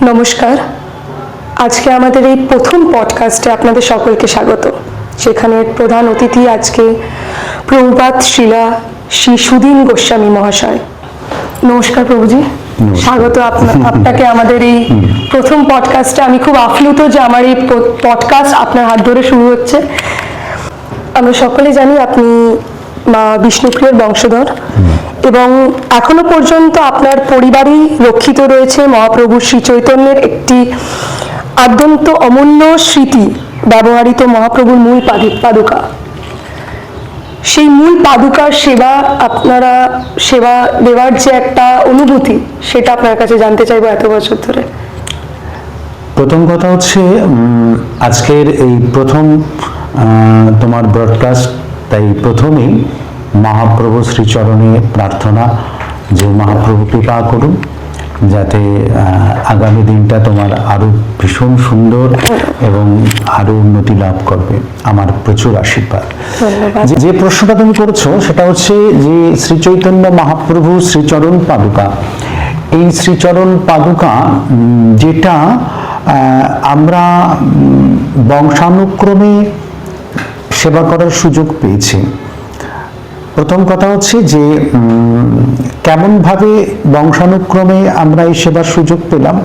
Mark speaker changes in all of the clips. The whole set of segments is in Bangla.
Speaker 1: নমস্কার। আজকে আমাদের এই প্রথম পডকাস্টে আপনাদের সকলকে স্বাগত। সেখানে প্রধান অতিথি আজকে প্রভুপাদ শ্রীলা শ্রী সুধীন গোস্বামী মহাশয়। নমস্কার প্রভুজি, স্বাগত আপনাকে আমাদের এই প্রথম পডকাস্টে। আমি খুব আপ্লুত যে আমার এই পডকাস্ট আপনার হাত ধরে শুরু হচ্ছে। আমরা সকলে জানি আপনি মা বিষ্ণুপ্রিয়ার বংশধর এবং এখনো পর্যন্ত আপনার পরিবারই রক্ষিত রয়েছে মহাপ্রভু শ্রী চৈতন্যের একটি আদ্যন্ত অমূল্য স্মৃতি ব্যবহৃত মহাপ্রভুর মূল পাদুকা। সেই মূল পাদুকার সেবা দেওয়ার যে একটা অনুভূতি, সেটা আপনার কাছে জানতে চাইবো এত বছর ধরে।
Speaker 2: প্রথম কথা হচ্ছে আজকের এই প্রথম তোমার ব্রডকাস্ট, তাই প্রথমেই মহাপ্রভু শ্রীচরণে প্রার্থনা যে মহাপ্রভু কৃপা করুন যাতে আগামী দিনটা তোমার আরো ভীষণ সুন্দর এবং আরো উন্নতি লাভ করবে। আমার প্রচুর আশীর্বাদ। যে প্রশ্নটা তুমি করেছো সেটা হচ্ছে যে শ্রী চৈতন্য মহাপ্রভু শ্রীচরণ পাদুকা, এই শ্রীচরণ পাদুকা যেটা আমরা বংশানুক্রমে সেবা করার সুযোগ পেয়েছি। প্রথম কথা হচ্ছে যে কেমনভাবে বংশানুক্রমে আমরা এই সেবার সুযোগ পেলাম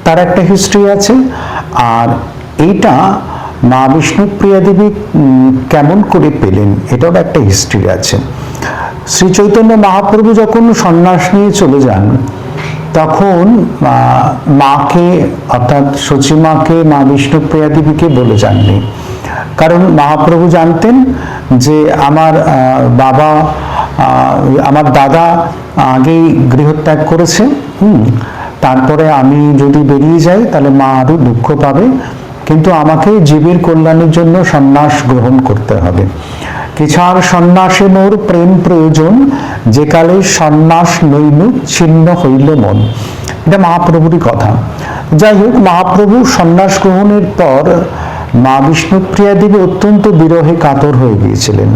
Speaker 2: তার একটা হিস্ট্রি আছে, আর এইটা মা বিষ্ণুপ্রিয়া দেবী কেমন করে পেলেন এটাও একটা হিস্ট্রি আছে। শ্রী চৈতন্য মহাপ্রভু যখন সন্ন্যাস নিয়ে চলে যান তখন মাকে অর্থাৎ সচিমাকে মা বিষ্ণুপ্রিয়া দেবীকে বলে যাননি, কারণ মহাপ্রভু জানতেন যে আমার দাদা আগেই গৃহত্যাগ করেছে, তারপরে আমি যদি বেরিয়ে যাই তাহলে মা আরো দুঃখ পাবে, কিন্তু আমাকে জীবের কল্যাণের জন্য সন্ন্যাস গ্রহণ করতে হবে। কিছার সন্ন্যাসে মোর প্রেম প্রয়োজন, যে কালে সন্ন্যাস নৈনু ছিন্ন হইল মন। এটা মহাপ্রভুরই কথা। যাই হোক, মহাপ্রভু সন্ন্যাস গ্রহণের পর মা বিষ্ণুপ্রিয়া দেবী অত্যন্ত বিরহে কাতর হয়ে গিয়েছিলেন,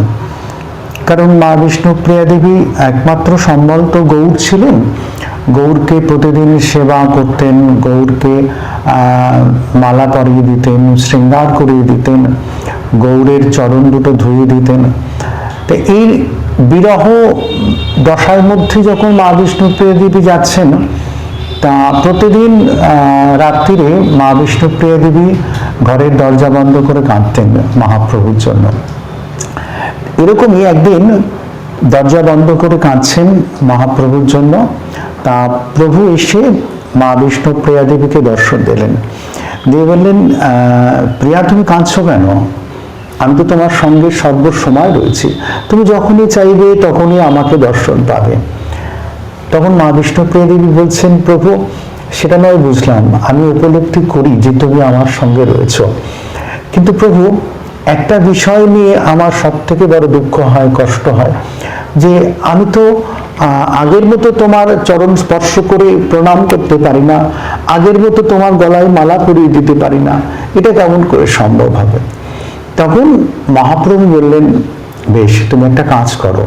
Speaker 2: কারণ মা বিষ্ণুপ্রিয়া দেবী একমাত্র সম্বল তো গৌর ছিলেন। গৌরকে প্রতিদিন সেবা করতেন, গৌরকে মালা পরিয়ে দিতেন, শৃঙ্গার করিয়ে দিতেন, গৌরের চরণ দুটো ধুয়ে দিতেন। তো এই বিরহ দশার মধ্যে যখন মা বিষ্ণুপ্রিয়া দেবী যাচ্ছেন, তা প্রতিদিন রাত্রিরে মা বিষ্ণুপ্রিয়া দেবী ঘরের দরজা বন্ধ করে কাঁদতেন মহাপ্রভুর জন্য। এরকমই একদিন দরজা বন্ধ করে কাঁদছেন মহাপ্রভুর জন্য, তা প্রভু এসে মা বিষ্ণুপ্রিয়া দেবীকে দর্শন দিলেন, দিয়ে বললেন, প্রিয়া তুমি কাঁদছো কেন? আমি তো তোমার সঙ্গে সর্বসময় রয়েছি, তুমি যখনই চাইবে তখনই আমাকে দর্শন পাবে। তখন মা বিষ্ণুপ্রিয়া দেবী বলছেন, প্রভু সেটা নয় বুঝলাম, আমি উপলব্ধি করি যে তুমি আমার সঙ্গে রয়েছো, কিন্তু প্রভু একটা বিষয় নিয়ে আমার সব থেকে বড় দুঃখ হয়, কষ্ট হয়, যে আমি তো আগের মতো তোমার চরণ স্পর্শ করে প্রণাম করতে পারি না, আগের মতো তোমার গলায় মালা পরিয়ে দিতে পারি না, এটা কেমন করে সম্ভব হবে? তখন মহাপ্রভু বললেন, বেশ, তুমি একটা কাজ করো,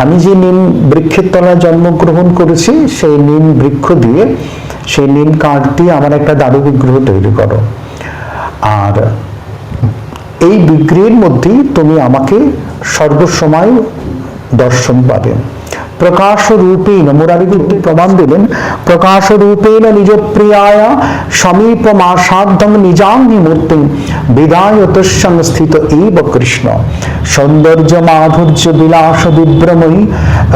Speaker 2: আমি যে নিম বৃক্ষের তলায় জন্মগ্রহণ করেছি সেই নিম বৃক্ষ দিয়ে, সেই নিম কাঠ দিয়ে আমার একটা দারু বিগ্রহ তৈরি করো, আর এই বিগ্রহের মধ্যেই তুমি আমাকে সর্বসময় দর্শন পাবে। প্রকাশ রূপেণ, মুরারিগুপ্ত প্রমাণ দিলেন, প্রকাশ রূপেণ নিজ প্রিয়ায়া সমীপমাসাধ্যং নিজাঙ্গি মূর্তি বিদায় তস্যং স্থিত এব কৃষ্ণ সৌন্দর্য মাধুর্য বিলাস বিভ্রময়ী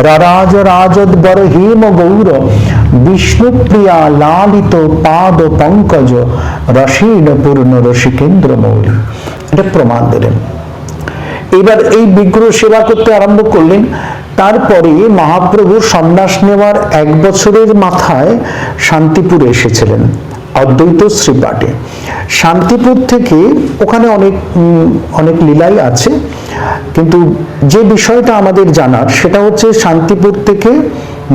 Speaker 2: রারাজ রাজদ্বর হেম গৌর বিষ্ণুপ্রিয়া লালিত পাদ পঙ্কজ রসীন পূর্ণ রসিকেন্দ্র মৌলি। এটা প্রমাণ দিলেন। এবার এই বিগ্রহ সেবা করতে আরম্ভ করলেন। তারপরে মহাপ্রভু সন্ন্যাস নেওয়ার 1 বছরের মাথায় শান্তিপুরে এসেছিলেন অদ্বৈত শ্রীপাঠে। শান্তিপুর থেকে ওখানে অনেক লীলাই আছে, কিন্তু যে বিষয়টা আমাদের জানার সেটা হচ্ছে শান্তিপুর থেকে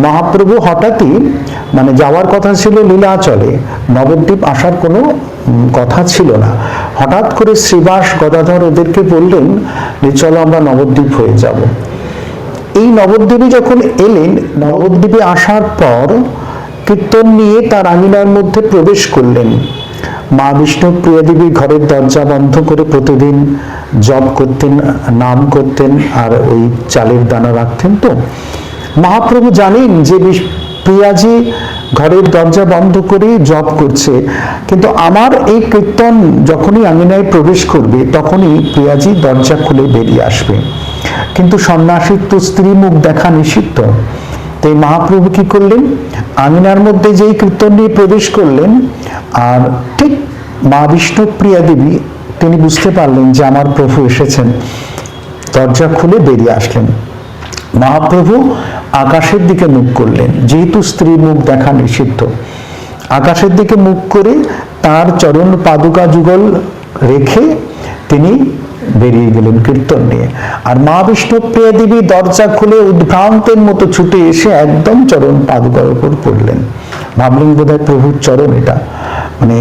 Speaker 2: মহাপ্রভু হঠাৎই যাওয়ার কথা ছিল লীলাচলে, নবদ্বীপ আসার কোনো কথা ছিল না। হঠাৎ করে শ্রীবাস গদাধর ওদেরকে বললেন যে চলো আমরা নবদ্বীপ হয়ে যাব। এই নবদ্বীপে যখন এলেন, নবদ্বীপে আসার পর কীর্তন নিয়ে তার আঙিনার মধ্যে প্রবেশ করলেন। মা বিষ্ণু প্রিয়া দেবী ঘরের দরজা বন্ধ করে প্রতিদিন জপ করতেন, নাম করতেন, আর ওই চালের দানা রাখতেন। তো মহাপ্রভু জানেন যে প্রিয়াজি ঘরের দরজা বন্ধ করে জপ করছে, কিন্তু আমার এই কীর্তন যখনই আঙিনায় প্রবেশ করবে তখনই প্রিয়াজি দরজা খুলে বেরিয়ে আসবে। কিন্তু সন্ন্যাসীর তো স্ত্রী মুখ দেখা নিষিদ্ধ। তাই মহাপ্রভু কি করলেন, আঙিনার মধ্যে যেই কীর্তন নিয়ে প্রবেশ করলেন, আর ঠিক মা বিষ্ণু প্রিয়া দেবী তিনি বুঝতে পারলেন যে আমার প্রভু এসেছেন, দরজা খুলে বেরিয়ে আসলেন। মহাপ্রভু আকাশের দিকে মুখ করলেন, যেহেতু স্ত্রী মুখ দেখা নিষিদ্ধ। আকাশের দিকে মুখ করে তার চরণ পাদুকা যুগল রেখে তিনি বেরিয়ে গেলেন কীর্তন নিয়ে। আর মা বিষ্ণু প্রিয়া দেবী দরজা খুলে উদ্ভ্রান্তের মতো ছুটে এসে একদম চরণ পাদুকার উপর পড়লেন। ভাবলেন বোধহয় প্রভুর চরণ এটা, মানে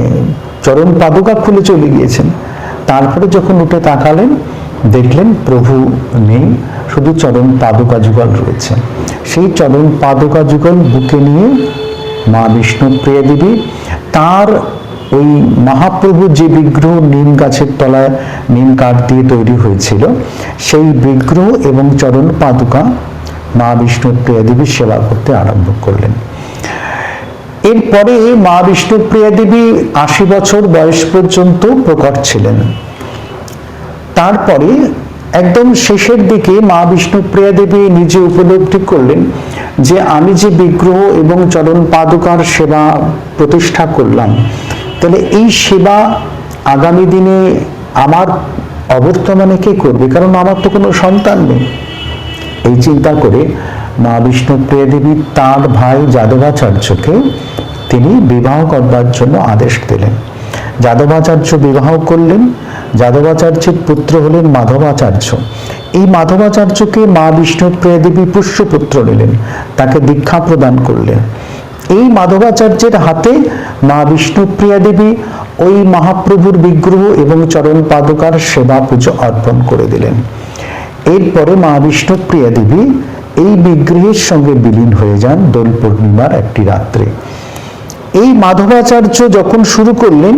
Speaker 2: চরণ পাদুকা খুলে চলে গিয়েছেন। তারপরে যখন উঠে তাকালেন, দেখলেন প্রভু নেই, শুধু চরণ পাদুকা যুগল রয়েছে। সেই চরণ পাদুকা যুগল বুকে নিয়ে মা বিষ্ণু প্রিয়া দেবী তার ওই মহাপ্রভুর যে বিগ্রহ নিম গাছের তলায় নিম কাঠ দিয়ে তৈরি হয়েছিল, সেই বিগ্রহ এবং চরণ পাদুকা মা বিষ্ণু প্রিয়া দেবী সেবা করতে আরম্ভ করলেন। এরপরে মা বিষ্ণু প্রিয়া দেবী 80 বছর বয়স পর্যন্ত প্রকট ছিলেন। তারপরে একদম শেষের দিকে মা বিষ্ণু প্রিয়া দেবী নিজে উপলব্ধি করলেন যে আমি যে বিগ্রহ এবং চরণ পাদুকার সেবা প্রতিষ্ঠা করলাম, তাহলে এই সেবা আগামী দিনে আমার অবর্তমানে কে করবে, কারণ আমার তো কোনো সন্তান নেই। এই চিন্তা করে মা বিষ্ণু প্রিয়া দেবী তার ভাই যাদবাচার্যকে তিনি বিবাহ করবার জন্য আদেশ দিলেন। যাদবাচার্য বিবাহ করলেন। যাদবাচার্যের পুত্র হলেন মাধবাচার্য। এই মাধবাচার্যকে মা বিষ্ণু প্রিয়া দেবী পুষ্যপুত্র নিলেন, তাকে দীক্ষা প্রদান করলেন। এই মাধবাচার্যের হাতে মা বিষ্ণু প্রিয়া দেবী ওই মহাপ্রভুর বিগ্রহ এবং চরণ পাদুকার সেবা পুজো অর্পণ করে দিলেন। এরপরে মা বিষ্ণু প্রিয়া দেবী এই বিগ্রহের সঙ্গে বিলীন হয়ে যান দোল পূর্ণিমার একটি রাত্রে। এই মাধবাচার্য যখন শুরু করলেন,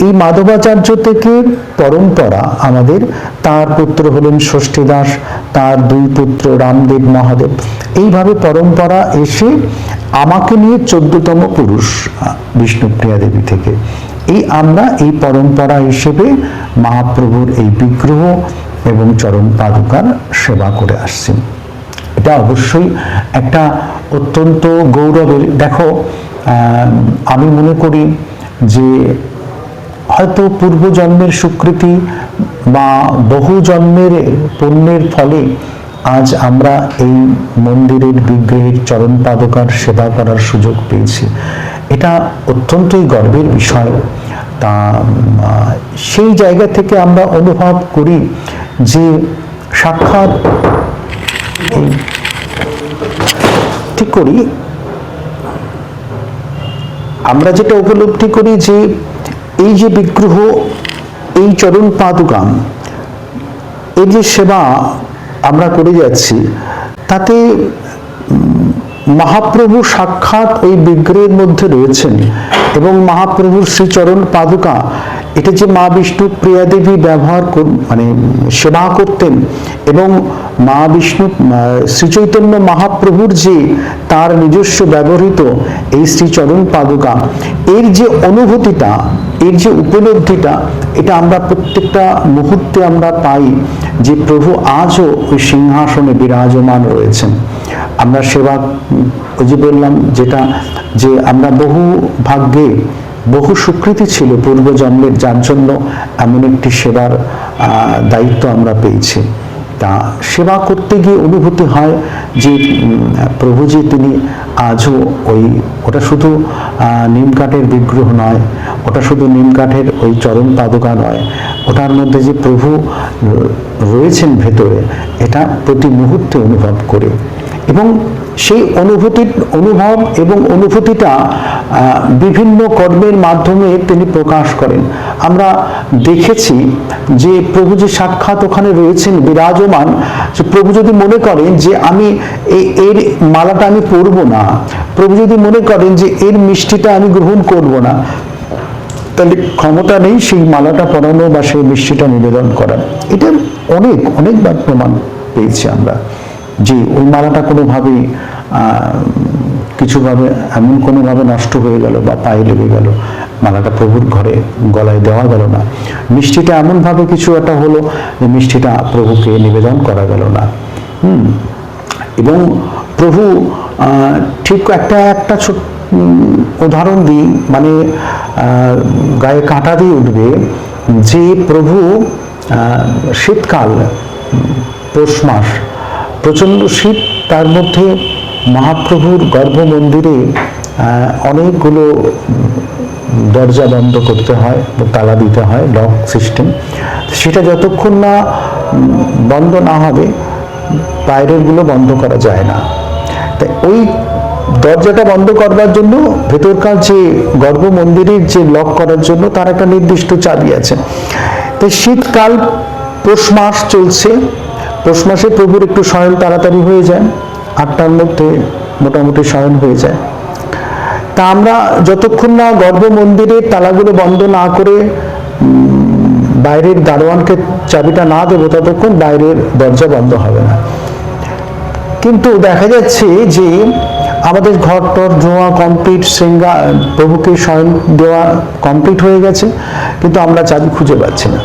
Speaker 2: এই মাধবাচার্য থেকে পরম্পরা আমাদের, তার পুত্র হলেন ষষ্ঠীদাস, তার দুই পুত্র রামদেব, মহাদেব, এইভাবে পরম্পরা এসে আমাকে নিয়ে 14তম পুরুষ বিষ্ণুপ্রিয়া দেবী থেকে আমরা এই পরম্পরা হিসেবে মহাপ্রভুর এই বিগ্রহ এবং চরণ পাদুকার সেবা করে আসছি। এটা অবশ্যই একটা অত্যন্ত গৌরবের। দেখো, আমি মনে করি যে হয়তো পূর্বজন্মের স্বীকৃতি বা বহু জন্মের পুণ্যের ফলে আজ আমরা এই মন্দিরের বিগ্রহের চরণ পাদুকার সেবা করার সুযোগ পেয়েছি। এটা অত্যন্তই গর্বের বিষয়। তা সেই জায়গা থেকে আমরা অনুভব করি যে সাক্ষাৎ ঠিক করি, আমরা যেটা উপলব্ধি করি যে এই যে বিগ্রহ, এই চরণ পাদুকা, এই যে সেবা আমরা করে যাচ্ছি, তাতে মহাপ্রভু সাক্ষাৎ ওই বিগ্রহের মধ্যে রয়েছেন এবং মহাপ্রভুর শ্রীচরণ পাদুকা এটা যে মা বিষ্ণু প্রিয়া দেবী সেবা করতেন এবং মা বিষ্ণু শ্রীচৈতন্য মহাপ্রভুর যে তার নিজস্ব ব্যবহৃত এই শ্রীচরণ পাদুকা, এর যে অনুভূতিটা, এর যে উপলব্ধিটা, এটা আমরা প্রত্যেকটা মুহূর্তে আমরা পাই যে প্রভু আজও ওই সিংহাসনে বিরাজমান রয়েছেন। আমরা সেবা, ওই যে বললাম যেটা, যে আমরা বহু ভাগ্যে বহু স্বীকৃতি ছিল পূর্বজন্মের, যার জন্য এমন একটি সেবার দায়িত্ব আমরা পেয়েছি। তা সেবা করতে গিয়ে অনুভূতি হয় যে প্রভু যে তিনি আজও ওটা শুধু নিম কাঠের বিগ্রহ নয়, ওটা শুধু নিম কাঠের ওই চরণ পাদুকা নয়, ওটার মধ্যে যে প্রভু রয়েছেন ভেতরে, এটা প্রতি মুহূর্তে অনুভব করে। এবং সেই অনুভব এবং অনুভূতিটা বিভিন্ন কর্মের মাধ্যমে তিনি প্রকাশ করেন। আমরা দেখেছি যে প্রভু যে সাক্ষাৎ ওখানে রয়েছেন বিরাজমান, যে প্রভু যদি মনে করেন যে আমি এর মালাটা আমি পরব না, প্রভু যদি মনে করেন যে এর মিষ্টিটা আমি গ্রহণ করব না, তাহলে ক্ষমতা নেই সেই মালাটা পরানো বা সেই মিষ্টিটা নিবেদন করার। এটা অনেকবার প্রমাণ পেয়েছি আমরা, যে ওই মালাটা কোনোভাবেই কিছুভাবে এমন কোনোভাবে নষ্ট হয়ে গেল বা পায়ে লেগে গেল, মালাটা প্রভুর ঘরে গলায় দেওয়া গেল না। মিষ্টিটা এমনভাবে কিছু একটা হলো যে মিষ্টিটা প্রভুকে নিবেদন করা গেল না। এবং প্রভু ঠিক একটা ছোট উদাহরণ দিই, মানে গায়ে কাঁটা দিয়ে উঠবে, যে প্রভু শীতকাল, পৌষ মাস, প্রচণ্ড শীত, তার মধ্যে মহাপ্রভুর গর্ভ মন্দিরে অনেকগুলো দরজা বন্ধ করতে হয়, তালা দিতে হয়, লক সিস্টেম। সেটা যতক্ষণ না বন্ধ না হবে বাইরেরগুলো বন্ধ করা যায় না। তাই ওই দরজাটা বন্ধ করবার জন্য ভেতরকার যে গর্ভ মন্দিরের যে লক করার জন্য তার একটা নির্দিষ্ট চাবি আছে। তাই শীতকাল, পৌষ মাস চলছে, পৌষ মাসে প্রভুর একটু শয়ন তাড়াতাড়ি হয়ে যায়, 8টার মধ্যে মোটামুটি শয়ন হয়ে যায়। তা আমরা যতক্ষণ না গর্ভ মন্দিরের তালাগুলো বন্ধ না করে বাইরের দারোয়ানকে চাবিটা না দেবো, ততক্ষণ বাইরের দরজা বন্ধ হবে না। কিন্তু দেখা যাচ্ছে যে আমাদের ঘর টর ধোয়া কমপ্লিট, প্রভুকে শয়ন দেওয়া কমপ্লিট হয়ে গেছে, কিন্তু আমরা চাবি খুঁজে পাচ্ছি না।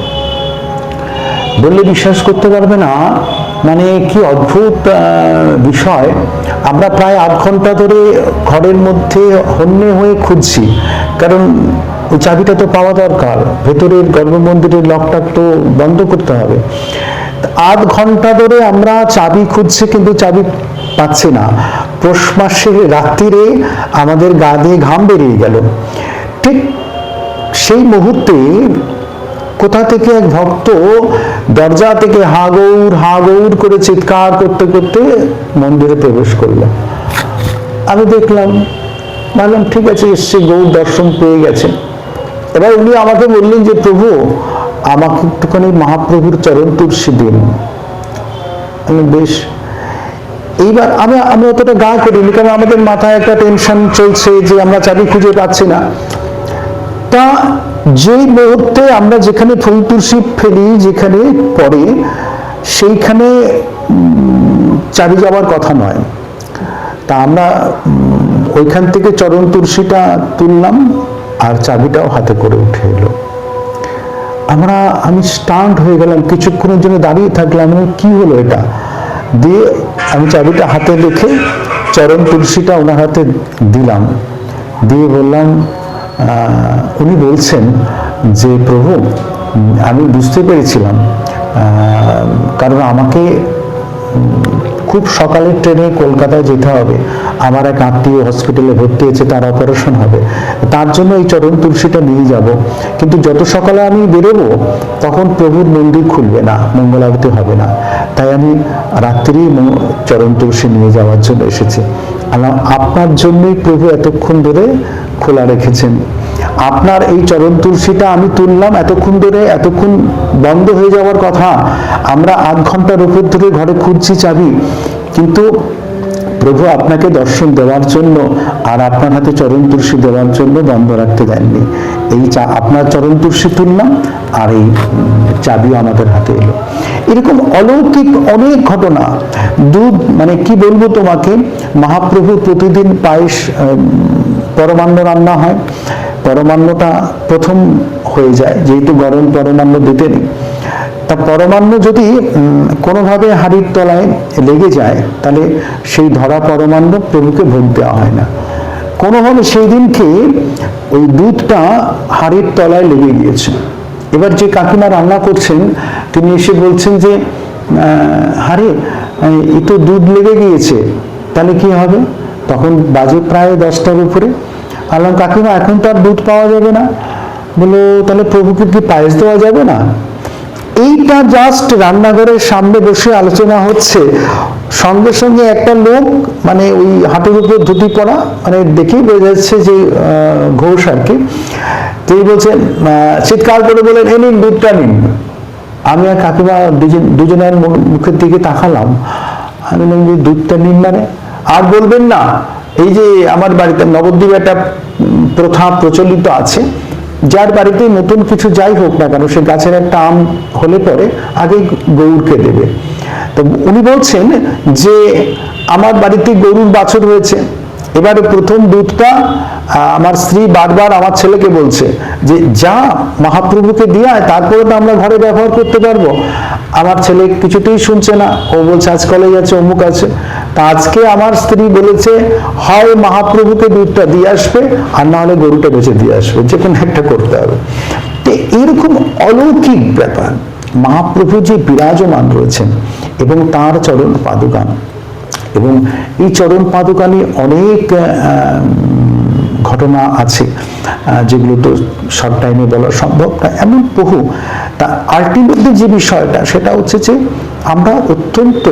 Speaker 2: বললে বিশ্বাস করতে পারবে না, মানে কি অদ্ভুত বিষয়। আমরা প্রায় 8 ঘন্টা ধরে ঘরের মধ্যে হন্যে হয়ে খুঁজছি, কারণ ওই চাবিটা তো পাওয়া দরকার, ভেতরের গর্ভমন্দিরের লকটা তো বন্ধ করতে হবে। 8 ঘন্টা ধরে আমরা চাবি খুঁজছি, কিন্তু চাবি পাচ্ছি না। পৌষ মাসের রাত্রিরে আমাদের গা দিয়ে ঘাম বেরিয়ে গেল। ঠিক সেই মুহূর্তে কোথা থেকে এক ভক্ত দরজা থেকে হাগৌর করে চিৎকার করতে করতে মন্দিরে প্রবেশ করলেন। আমি দেখলাম, ভাবলাম ঠিক আছে, এসছে, গৌর দর্শন পেয়ে গেছে। এবার উনি আমাকে বললেন যে প্রভু, আমাকে একটুখানি মহাপ্রভুর চরণ তুলসী দিন। আমি বেশ, এইবার আমি অতটা গা করিনি, কারণ আমাদের মাথায় একটা টেনশন চলছে যে আমরা চাবি খুঁজে পাচ্ছি না। তা যেই মুহূর্তে আমরা যেখানে ফুল তুলসী ফেলি, যেখানে পড়ে, সেইখানে চাবি যাওয়ার কথা নয়। তা আমরা ওইখান থেকে চরণ তুলসীটা তুললাম, আর চাবিটাও হাতে করে উঠে এলো। আমি স্টান্ট হয়ে গেলাম, কিছুক্ষণের জন্য দাঁড়িয়ে থাকলাম, কি হলো এটা। দিয়ে আমি চাবিটা হাতে রেখে চরণ তুলসীটা ওনার হাতে দিলাম, দিয়ে বললাম, উনি বলছেন যে প্রভু, আমি বুঝতে পেরেছিলাম, কারণ আমাকে খুব সকালের ট্রেনে কলকাতায় যেতে হবে, আমার এক আত্মীয় হসপিটালে ভর্তি হয়েছে, তার অপারেশন হবে, তার জন্য এই চরণ তুলসীটা নিয়ে যাব। কিন্তু যত সকালে আমি বেরোবো তখন প্রভুর মন্দির খুলবে না, মঙ্গলারতি হবে না, তাই আমি রাত্রিই চরণ তুলসী নিয়ে যাওয়ার জন্য এসেছি। আপনার জন্যই প্রভু এতক্ষণ ধরে খোলা রেখেছেন। আপনার এই চরণ তুলসীটা আমি তুললাম এতক্ষণ ধরে, এতক্ষণ বন্ধ হয়ে যাওয়ার কথা। আমরা 8 ঘন্টার উপর ধরে ঘরে খুঁজছি চাবি, কিন্তু প্রভু আপনাকে দর্শন দেওয়ার জন্য আর আপনার হাতে চরণ তুলসী দেওয়ার জন্য বন্ধ রাখতে দেননি। আপনার চরণ তুলসী তুললাম, আর এই চাবিও আমাদের হাতে এলো। এরকম অলৌকিক অনেক ঘটনা। দুধ, মানে কি বলবো তোমাকে, মহাপ্রভু প্রতিদিন পায়েস, পরমান্ন রান্না হয়, পরমান্নটা প্রথম হয়ে যায়, যেহেতু গরম পরমান্ন দিতে নেই। তা পরমান্ন যদি কোনোভাবে হাঁড়ির তলায় লেগে যায়, তাহলে সেই ধরা পরমান্ন প্রভুকে ভোগ দেওয়া হয় না। কোনোভাবে সেই দিনকে ওই দুধটা হাঁড়ির তলায় লেগে গিয়েছে। এবার যে কাকিমা রান্না করছেন, তিনি এসে বলছেন যে হারে, এ তো দুধ লেগে গিয়েছে, তাহলে কি হবে? তখন বাজে প্রায় 10টার উপরে। বললাম, কাকিমা এখন তো আর দুধ পাওয়া যাবে না। বললো, তাহলে প্রভুকে কি পায়েস দেওয়া যাবে না? এইটা জাস্ট রান্নাঘরের সামনে বসে আলোচনা হচ্ছে, সঙ্গে সঙ্গে একটা লোক মানে ওই হাঁটুর উপর ধুতি পরা, মানে দেখেই বোঝা যাচ্ছে যে ঘোষ আর কি। তিনি বলছেন, চিৎকার করে বলেন, এ নিন দুধটা নিন। আমি আর কাকিমা দুজনের মুখের দিকে তাকালাম। আমি বললাম যে দুধটা নিন মানে? আর বলবেন না, এই যে আমার বাড়িতে নবদ্বীপে একটা প্রথা প্রচলিত আছে, যার বাড়িতে নতুন কিছু যাই হোক না কেন, সে গাছের একটা আম হলে পরে আগে গরুকে দেবে। তো উনি বলছেন যে আমার বাড়িতে গরুর বাছুর হয়েছে, এবারে প্রথম দুধটা আমার স্ত্রী বারবার আমার ছেলেকে বলছে যে যা মহাপ্রভুকে দিয়ে আয়, তারপরে তো আমরা ঘরে ব্যবহার করতে পারবো। আমার ছেলে কিছুতেই শুনছে না, ও বলছে আজ কলেজ আছে, অমুক আছে। তা আজকে আমার স্ত্রী বলেছে হয় মহাপ্রভুকে দুধটা দিয়ে আসবে, আর না হলে গরুটা বেঁচে দিয়ে আসবে, যে কোনো একটা করতে হবে। তো এরকম অলৌকিক ব্যাপার, মহাপ্রভু যে বিরাজমান রয়েছেন এবং তার চরণ পাদুকা, এবং এই চরণ পাদুকা নিয়ে অনেক ঘটনা আছে যেগুলো তো শর্ট টাইমে বলা সম্ভব না, এমন বহু। তা আলটিমেটলি যে বিষয়টা সেটা হচ্ছে যে আমরা অত্যন্ত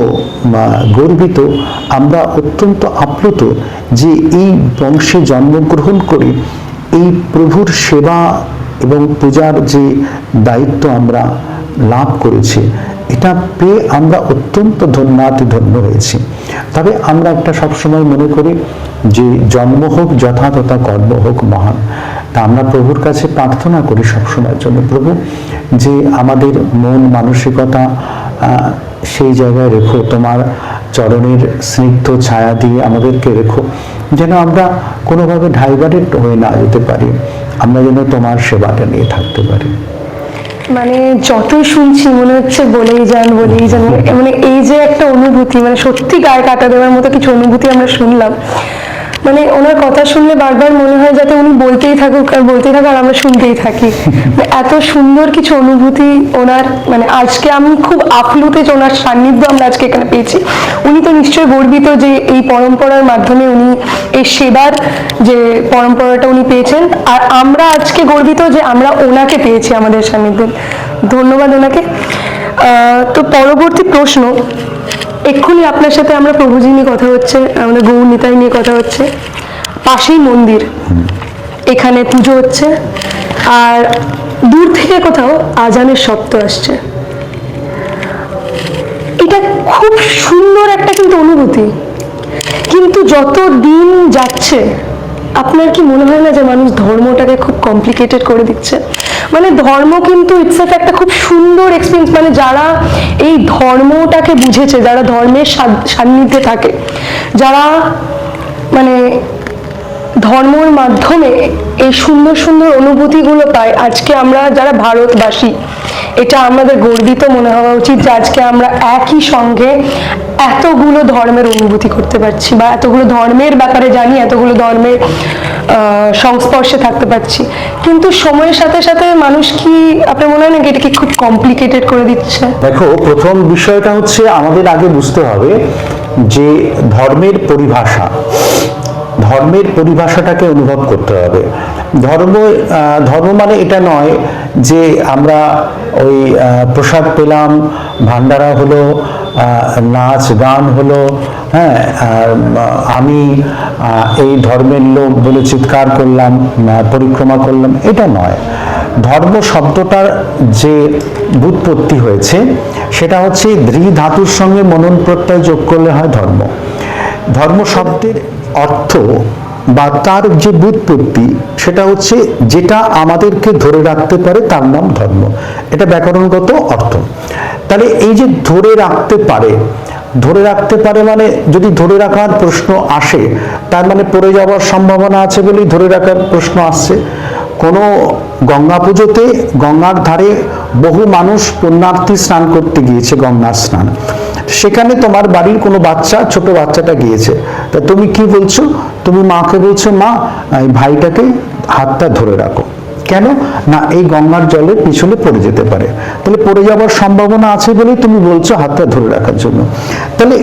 Speaker 2: গর্বিত, আমরা অত্যন্ত আপ্লুত যে এই বংশে জন্মগ্রহণ করে এই প্রভুর সেবা এবং পূজার যে দায়িত্ব আমরা লাভ করেছি, এটা পেয়ে আমরা অত্যন্ত ধন্য হয়েছি। তবে আমরা একটা সবসময় মনে করি যে জন্ম হোক যথা তথা, কর্ম হোক মহান। তা আমরা প্রভুর কাছে প্রার্থনা করি সবসময়ের জন্য, প্রভু যে আমাদের মন মানসিকতা সেই জায়গায় রেখো, তোমার চরণের স্নিগ্ধ ছায়া দিয়ে আমাদেরকে রেখো, যেন আমরা কোনোভাবে ডাইভার্টেড হয়ে না যেতে পারি, আমরা যেন তোমার সেবাটা নিয়ে থাকতে পারি।
Speaker 1: মানে যতই শুনছি মনে হচ্ছে বলেই যান মানে এই যে একটা অনুভূতি, মানে সত্যি গায়ে কাটা দেওয়ার মতো কিছু অনুভূতি আমরা শুনলাম। মানে ওনার কথা শুনলে বারবার মনে হয় যাতে উনি বলতেই থাকুক আর আমরা শুনতেই থাকি। এত সুন্দর কিছু অনুভূতি ওনার, মানে আজকে আমি খুব আপ্লুত যে ওনার সান্নিধ্য আমরা আজকে এখানে পেয়েছি। উনি তো নিশ্চয়ই গর্বিত যে এই পরম্পরার মাধ্যমে উনি এই সেবার যে পরম্পরাটা উনি পেয়েছেন, আর আমরা আজকে গর্বিত যে আমরা ওনাকে পেয়েছি আমাদের সান্নিধ্যে। ধন্যবাদ ওনাকে। তো পরবর্তী প্রশ্ন, এক্ষুনি আপনার সাথে আমরা প্রভুজি নিয়ে কথা হচ্ছে, আমাদের গৌর নিতাই নিয়ে কথা হচ্ছে, পাশেই মন্দির, এখানে পুজো হচ্ছে, আর দূর থেকে কোথাও আজানের শব্দ আসছে। এটা খুব সুন্দর একটা কিন্তু অনুভূতি, কিন্তু যত দিন যাচ্ছে আপনার কি মনে হয় না যে মানুষ ধর্মটাকে খুব কমপ্লিকেটেড করে দিচ্ছে? মানে ধর্ম কিন্তু ইটসেলফ একটা খুব সুন্দর এক্সপিরিয়েন্স, মানে যারা এই ধর্মটাকে বুঝেছে, যারা ধর্মের সান্নিধ্যে থাকে, যারা মানে ধর্মের মাধ্যমে এই সুন্দর সুন্দর অনুভূতিগুলো পায়, আজকে আমরা যারা ভারতবাসী, এটা আমাদের গর্বিত মনে হওয়া উচিত যে আজকে আমরা একই সঙ্গে এতগুলো ধর্মের অনুভূতি করতে পারছি, বা এতগুলো ধর্মের ব্যাপারে জানি, এতগুলো ধর্মের সংস্পর্শে থাকতে পারছি। কিন্তু সময়ের সাথে সাথে মানুষ কি, আপনার মনে হয় না এটাকে খুব কমপ্লিকেটেড করে দিচ্ছে?
Speaker 2: দেখো, প্রথম বিষয়টা হচ্ছে আমাদের আগে বুঝতে হবে যে ধর্মের পরিভাষাটাকে অনুভব করতে হবে। ধর্ম মানে এটা নয় যে আমরা ওই প্রসাদ পেলাম, ভান্ডারা হলো, নাচ গান হলো, হ্যাঁ, আমি এই ধর্মের লোক বলে চিৎকার করলাম, পরিক্রমা করলাম, এটা নয়। ধর্ম শব্দটার যে ব্যুৎপত্তি হয়েছে সেটা হচ্ছে ধৃ ধাতুর সঙ্গে মনন প্রত্যয় যোগ করলে হয় ধর্ম। ধর্ম শব্দের অর্থ বা তার যে ব্যুৎপত্তি সেটা হচ্ছে যেটা আমাদেরকে ধরে রাখতে পারে তার নাম ধর্ম, এটা ব্যাকরণগত অর্থ। তাহলে এই যে ধরে রাখতে পারে মানে যদি ধরে রাখার প্রশ্ন আসে, তার মানে পড়ে যাওয়ার সম্ভাবনা আছে বলেই ধরে রাখার প্রশ্ন আসছে। কোনো গঙ্গা পুজোতে গঙ্গার ধারে বহু মানুষ পুণ্যার্থী স্নান করতে গিয়েছে, গঙ্গা স্নান, সেখানে তোমার বাড়ির কোনো বাচ্চা, ছোট বাচ্চাটা গিয়েছে, তা তুমি কি বলছো? তুমি মাকে বলছো, মা এই ভাইটাকে হাতটা ধরে রাখো। কেন না, এই গঙ্গার জলের পিছনে পড়ে যেতে পারে, তাহলে পড়ে যাওয়ার সম্ভাবনা আছে বলেই তুমি বলছো হাতটা ধরে রাখার জন্য। তাহলে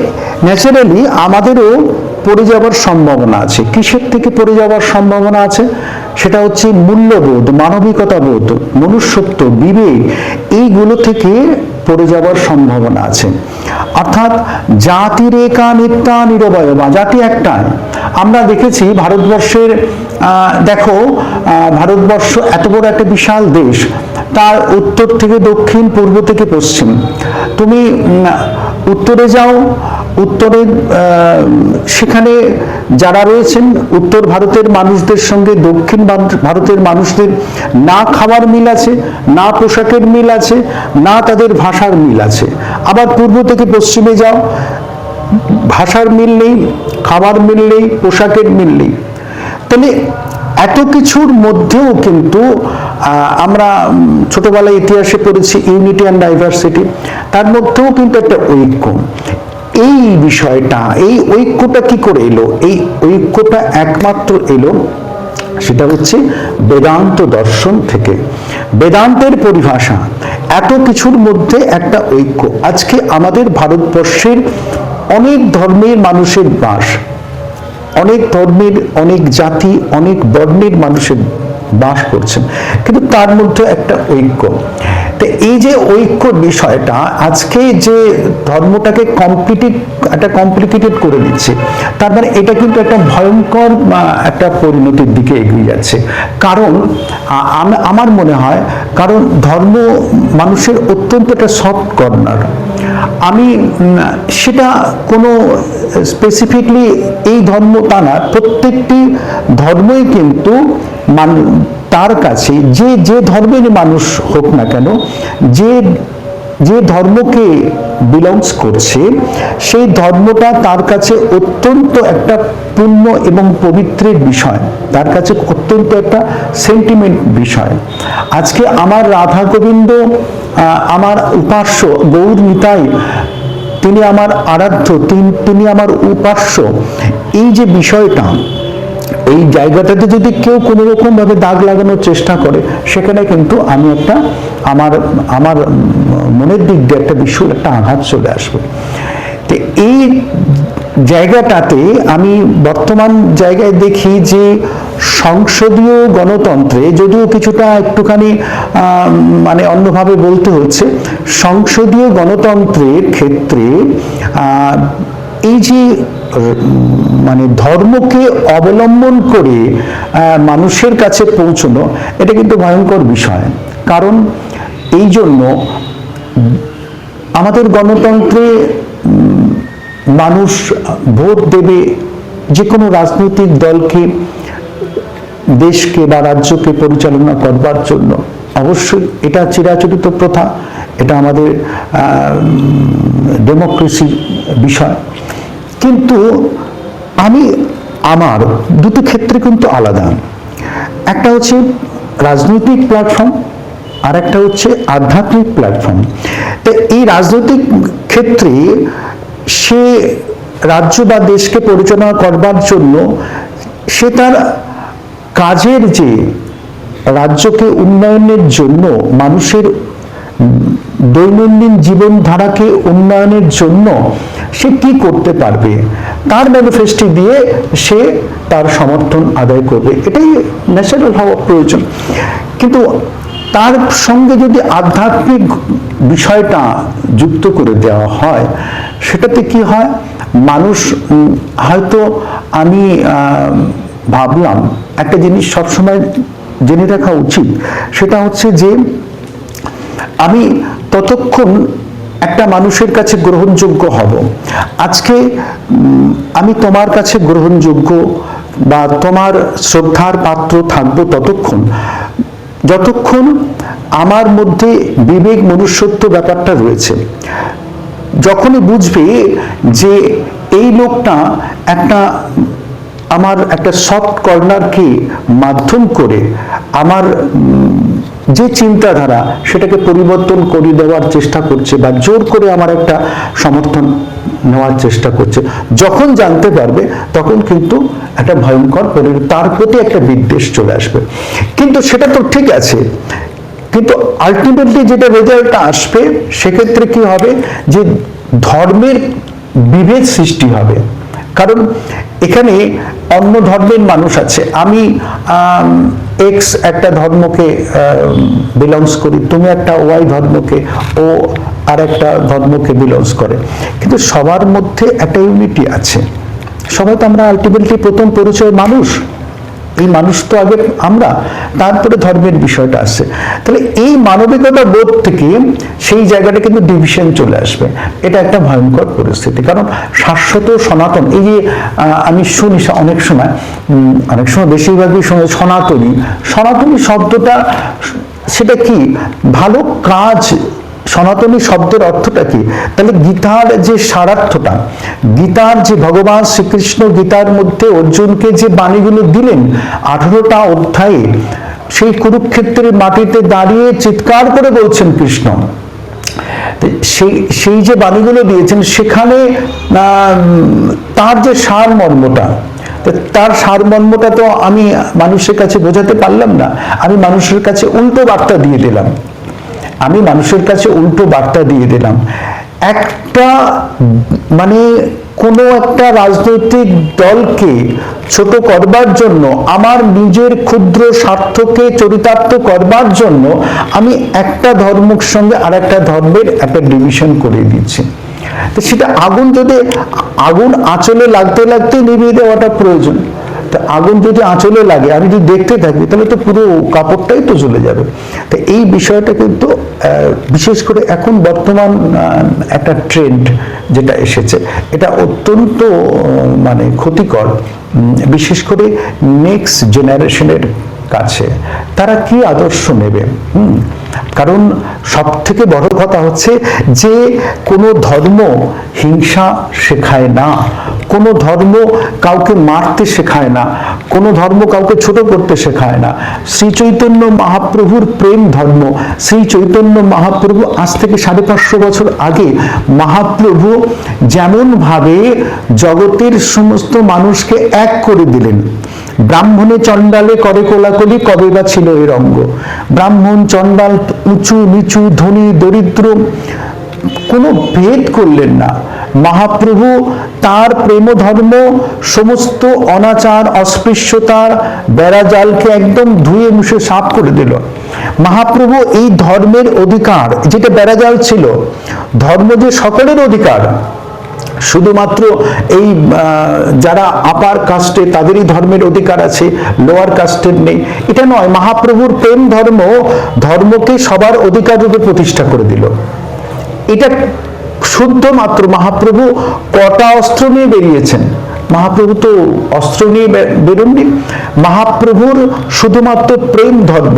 Speaker 2: ন্যাচারালি আমাদেরও পড়ে যাওয়ার সম্ভাবনা আছে। কিসের থেকে পড়ে যাওয়ার সম্ভাবনা আছে? সেটা হচ্ছে মূল্যবোধ, মানবিকতা বোধ, মনুষ্যত্ব, বিবেক, এইগুলো থেকে পড়ে যাওয়ার সম্ভাবনা আছে। অর্থাৎ জাতির একা নিত্যা নিরবয়বা, জাতি একটাই। আমরা দেখেছি ভারতবর্ষের, দেখো ভারতবর্ষ এত বড় একটা বিশাল দেশ, তার উত্তর থেকে দক্ষিণ, পূর্ব থেকে পশ্চিম। তুমি উত্তরে যাও, উত্তরে সেখানে যারা রয়েছেন উত্তর ভারতের মানুষদের সঙ্গে দক্ষিণ ভারতের মানুষদের না খাবার মিল আছে, না পোশাকের মিল আছে, না তাদের ভাষার মিল আছে। আবার পূর্ব থেকে পশ্চিমে যাও, ভাষার মিল নেই, খাবার মিল নেই, পোশাকের মিল নেই। তাহলে এত কিছুর মধ্যেও কিন্তু আমরা ছোটবেলায় ইতিহাসে পড়েছি ইউনিটি অ্যান্ড ডাইভার্সিটি, তার মধ্যেও কিন্তু একটা ঐক্য। এই বিষয়টা, এই ঐক্যটা কি করে এলো? এই ঐক্যটা একমাত্র এলো সেটা হচ্ছে বেদান্ত দর্শন থেকে। বেদান্তের পরিভাষা, এত কিছুর মধ্যে একটা ঐক্য। আজকে আমাদের ভারতবর্ষের অনেক ধর্মের মানুষের বাস, অনেক ধর্মের, অনেক জাতি, অনেক বর্ণের মানুষের বাস করছেন, কিন্তু তার মধ্যে একটা ঐক্য। তো এই যে ঐক্যর বিষয়টা আজকে যে ধর্মটাকে কমপ্লিকেটেড করে দিচ্ছে, তার মানে এটা কিন্তু একটা ভয়ঙ্কর একটা পরিণতির দিকে এগিয়ে যাচ্ছে। কারণ আমার মনে হয়, কারণ ধর্ম মানুষের অত্যন্ত একটা সফট কর্নার। আমি সেটা কোনো স্পেসিফিকলি এই ধর্ম তা না, প্রত্যেকটি ধর্মই কিন্তু তার কাছে যে ধর্মের মানুষ হোক না কেন, যে ধর্মকে বিলংস করছে, সেই ধর্মটা তার কাছে অত্যন্ত একটা পুণ্য এবং পবিত্রের বিষয়, তার কাছে অত্যন্ত একটা সেন্টিমেন্ট বিষয়। আজকে আমার রাধা গোবিন্দ, আমার উপাস্য গৌর নিতাই, তিনি আমার আরাধ্য, তিনি আমার উপাস্য, এই যে বিষয়টা, এই জায়গাটাতে যদি কেউ কোনো রকম ভাবে দাগ লাগানোর চেষ্টা করে, সেখানে কিন্তু আমি আমার মনের দিক দিয়ে একটা বিশাল একটা আঘাত চলে আসবে। তো এই জায়গাটাতে আমি বর্তমান জায়গায় দেখি যে সংসদীয় গণতন্ত্রে, যদিও কিছুটা একটুখানি মানে অন্যভাবে বলতে হচ্ছে, সংসদীয় গণতন্ত্রের ক্ষেত্রে এই যে মানে ধর্মকে অবলম্বন করে মানুষের কাছে পৌঁছানো, এটা কিন্তু ভয়ঙ্কর বিষয়। কারণ এই জন্য আমাদের গণতন্ত্রে মানুষ ভোট দেবে যে কোনো রাজনৈতিক দলকে, দেশকে বা রাজ্যকে পরিচালনা করবার জন্য। অবশ্যই এটা চিরাচরিত প্রথা, এটা আমাদের ডেমোক্রেসি বিষয়। কিন্তু আমার দুটি ক্ষেত্রে কিন্তু আলাদা। একটা হচ্ছে রাজনৈতিক প্ল্যাটফর্ম, আর একটা হচ্ছে আধ্যাত্মিক প্ল্যাটফর্ম। তো এই রাজনৈতিক ক্ষেত্রে সে রাজ্য বা দেশকে পরিচালনা করবার জন্য সে তার কাজের, যে রাজ্যকে উন্নয়নের জন্য, মানুষের দৈনন্দিন জীবনধারাকে উন্নয়নের জন্য সে কি করতে পারবে, তার ম্যানিফেস্টো দিয়ে সে তার সমর্থন আদায় করবে, এটাই ন্যাচারাল হওয়া প্রয়োজন। কিন্তু তার সঙ্গে যদি আধ্যাত্মিক বিষয়টা যুক্ত করে দেওয়া হয়, সেটাতে কি হয়, মানুষ হয়তো, আমি ভাবলাম একটা জিনিস সবসময় জেনে রাখা উচিত, সেটা হচ্ছে যে আমি ততক্ষণ একটা মানুষের কাছে গ্রহণযোগ্য হব। আজকে আমি তোমার কাছে গ্রহণযোগ্য বা তোমার শ্রদ্ধার পাত্র থাকবো যতক্ষণ আমার মধ্যে বিবেক, মনুষ্যত্ব ব্যাপারটা রয়েছে। যখনই বুঝবে যে এই লোকটা আমার একটা সফট কর্নারকে মাধ্যম করে আমার যে চিন্তাধারা, সেটাকে পরিবর্তন করে দেওয়ার চেষ্টা করছে বা জোর করে আমার একটা সমর্থন নেওয়ার চেষ্টা করছে, যখন জানতে পারবে, তখন কিন্তু একটা ভয়ঙ্কর তার প্রতি একটা বিদ্বেষ চলে আসবে। কিন্তু সেটা তো ঠিক আছে, কিন্তু আলটিমেটলি যেটা রেজাল্টটা আসবে, সেক্ষেত্রে কি হবে, যে ধর্মের বিভেদ সৃষ্টি হবে। কারণ এখানে অন্য ধর্মের মানুষ আছে, আমি এক্স একটা ধর্মকে বিলংস করি, তুমি একটা ওয়াই ধর্মকে, ও আর একটা ধর্মকে বিলংস করে, কিন্তু সবার মধ্যে একটা ইউনিটি আছে। সবাই তো আমরা আলটিমেটলি প্রথম পরিচয় মানুষ, এই মানুষ তো আগে আমরা, তারপরে ধর্মের বিষয়টা আসছে। তাহলে এই মানবিকতা বোধ থেকে সেই জায়গাটা কিন্তু ডিভিশন চলে আসবে, এটা একটা ভয়ঙ্কর পরিস্থিতি। কারণ শাশ্বত সনাতন, এই যে আমি শুনি অনেক সময় বেশিরভাগই শুনি সনাতনী, সনাতনী শব্দটা সেটা কি? ভালো কাজ। সনাতনী শব্দের অর্থটা কি? তাহলে গীতার যে সারার্থটা, গীতার যে ভগবান শ্রীকৃষ্ণ গীতার মধ্যে অর্জুনকে যে বাণীগুলো দিলেন 18টা অধ্যায়ে, সেই কুরুক্ষেত্রের মাটিতে দাঁড়িয়ে চিৎকার করে বলছেন কৃষ্ণ, সেই যে বাণীগুলো দিয়েছেন সেখানে তার যে সারমর্মটা, তার সারমর্মটা তো আমি মানুষের কাছে বোঝাতে পারলাম না, আমি মানুষের কাছে উল্টো বার্তা দিয়ে দিলাম। একটা মানে কোনো একটা রাজনৈতিক দলকে ছোট করবার জন্য, আমার নিজের ক্ষুদ্র স্বার্থকে চরিতার্থ করবার জন্য আমি একটা ধর্মের সঙ্গে আর একটা ধর্মের একটা ডিভিশন করে দিচ্ছি। তো সেটা আগুন আঁচলে লাগতে লাগতে নিভিয়ে দেওয়াটা প্রয়োজন। তা আগুন যদি আঁচলে লাগে, আমি যদি দেখতে থাকি, তাহলে তো পুরো কাপড়টাই তো জ্বলে যাবে। তো এই বিষয়টা কিন্তু বিশেষ করে এখন বর্তমান একটা ট্রেন্ড যেটা এসেছে, এটা অত্যন্ত মানে ক্ষতিকর, বিশেষ করে নেক্সট জেনারেশনের কাছে। তারা কি আদর্শ নেবে? কারণ সব থেকে বড় কথা হচ্ছে যে কোনো ধর্ম হিংসা শেখায় না, কোনো ধর্ম কাউকে মারতে শেখায় না, কোনো ধর্ম কাউকে ছোট করতে শেখায় না। শ্রী চৈতন্য মহাপ্রভুর প্রেম ধর্ম, শ্রী চৈতন্য মহাপ্রভু আজ থেকে 550 বছর আগে মহাপ্রভু যেমন ভাবে জগতের সমস্ত মানুষকে এক করে দিলেন, ব্রাহ্মণে চণ্ডালে করে কোলাকুলি কবে বা ছিল এর অঙ্গ। ব্রাহ্মণ চণ্ডাল, উঁচু নিচু, ধনী দরিদ্র, কোনো ভেদ করলেন না। মহাপ্রভু তার প্রেম ধর্ম সমস্ত অনাচার অস্পৃশ্যতার বেড়াজালকে একদম ধুয়ে মুছে সাফ করে দিল। মহাপ্রভু এই ধর্মের অধিকার, যেটা বেড়াজাল ছিল, ধর্ম যে সকলের অধিকার, শুধুমাত্র এই যারা আপার কাস্টে তাদেরই ধর্মের অধিকার আছে, লোয়ার কাস্টের নেই, এটা নয়। মহাপ্রভুর প্রেম ধর্মকে সবার অধিকার রূপে প্রতিষ্ঠা করে দিল। এটা শুদ্ধ মাত্র। মহাপ্রভু কটা অস্ত্র নিয়ে বেরিয়েছেন? মহাপ্রভু তো অস্ত্র নিয়ে বেরোননি। মহাপ্রভুর শুধুমাত্র প্রেম ধর্ম।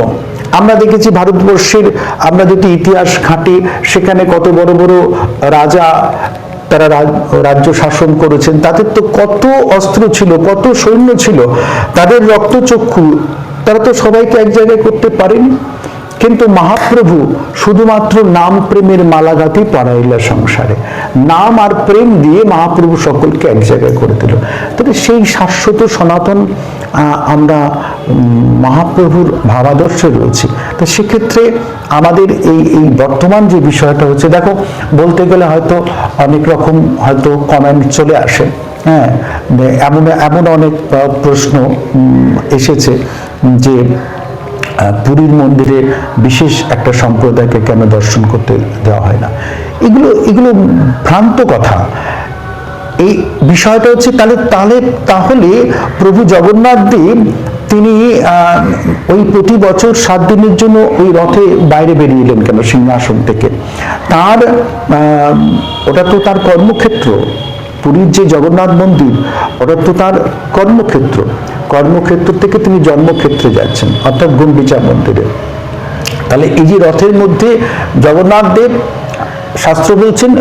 Speaker 2: আমরা দেখেছি ভারতবর্ষের, আমরা যদি ইতিহাস ঘাঁটি, সেখানে কত বড় বড় রাজা তারা রাজ্য শাসন করেছেন, তাদের তো কত অস্ত্র ছিল, কত সৈন্য ছিল, তাদের রক্তচক্ষু, তারা তো সবাইকে এক জায়গায় করতে পারেনি। কিন্তু মহাপ্রভু শুধুমাত্র নাম প্রেমের মালাগাতি পড়াইলা সংসারে, নাম আর প্রেম দিয়ে মহাপ্রভু সকলকে এক জায়গায় করে দিল। তবে সেই শাশ্বত সনাতন আমরা মহাপ্রভুর ভাবাদর্শে রয়েছি। তো সেক্ষেত্রে আমাদের এই বর্তমান যে বিষয়টা হচ্ছে, দেখো বলতে গেলে হয়তো অনেক রকম হয়তো কমেন্ট চলে আসে, হ্যাঁ, এমন অনেক প্রশ্ন এসেছে যে পুরীর মন্দিরে বিশেষ একটা সম্প্রদায়কে কেন দর্শন করতে দেওয়া হয় না। এগুলো ভ্রান্ত কথা। এই বিষয়টা হচ্ছে তাহলে প্রভু জগন্নাথ দেব তিনি ওই প্রতি বছর 7 দিনের জন্য ওই রথে বাইরে বেরিয়ে এলেন কেন সিংহাসন থেকে? ওটা তো তার কর্মক্ষেত্র। পুরীর যে জগন্নাথ মন্দির, ওটা তো তার কর্মক্ষেত্র থেকে তিনি জন্মক্ষেত্রে যাচ্ছেন, অর্থাৎ গুন্ডিচা মন্দিরে। তাহলে এই যে রথের মধ্যে জগন্নাথ দেব, শাস্ত্র বলছেন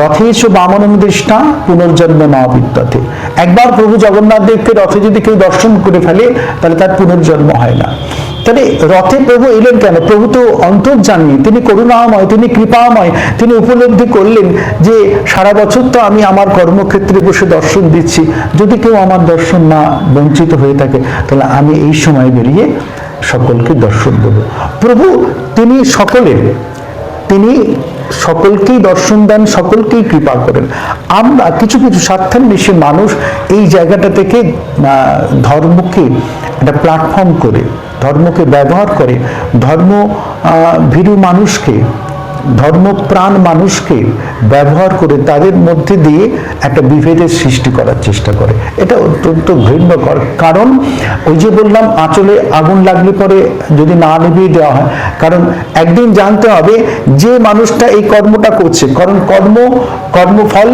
Speaker 2: রথেশ বামনম দৃষ্টা পুনর্জন্ম না বিদ্যতে। একবার প্রভু জগন্নাথ দেবকে রথে যদি কেউ দর্শন করে ফেলে, তাহলে তার পুনর্জন্ম হয় না। তাহলে রথে প্রভু এলেন কেন? প্রভু তো অন্তর্যামী, তিনি করুণাময়, তিনি কৃপাময়। তিনি উপলব্ধি করলেন যে সারা বছর তো আমি আমার কর্মক্ষেত্রে বসে দর্শন দিচ্ছি, যদি কেউ আমার দর্শন না বঞ্চিত হয়ে থাকে, তাহলে আমি এই সময় বেরিয়ে সকলকে দর্শন দেব। প্রভু তিনি সকলের, তিনি সকলকেই দর্শন দেন, সকলকেই কৃপা করেন। আমরা কিছু কিছু স্বার্থান্বেষী মানুষ এই জায়গাটা থেকে ধর্মকে একটা প্ল্যাটফর্ম করে, ধর্মকে ব্যবহার করে, ধর্ম ভীরু মানুষকে, ধর্মপ্রাণ মানুষকে ব্যবহার করে তাদের মধ্যে দিয়ে একটা বিভেদের সৃষ্টি করার চেষ্টা করে। এটা অত্যন্ত ঘৃণ্যকর। কারণ ওই যে বললাম, আঁচলে আগুন লাগলে পরে যদি না নিভিয়ে দেওয়া হয়, কারণ একদিন জানতে হবে যে মানুষটা এই কর্মটা করছে, কারণ কর্মফল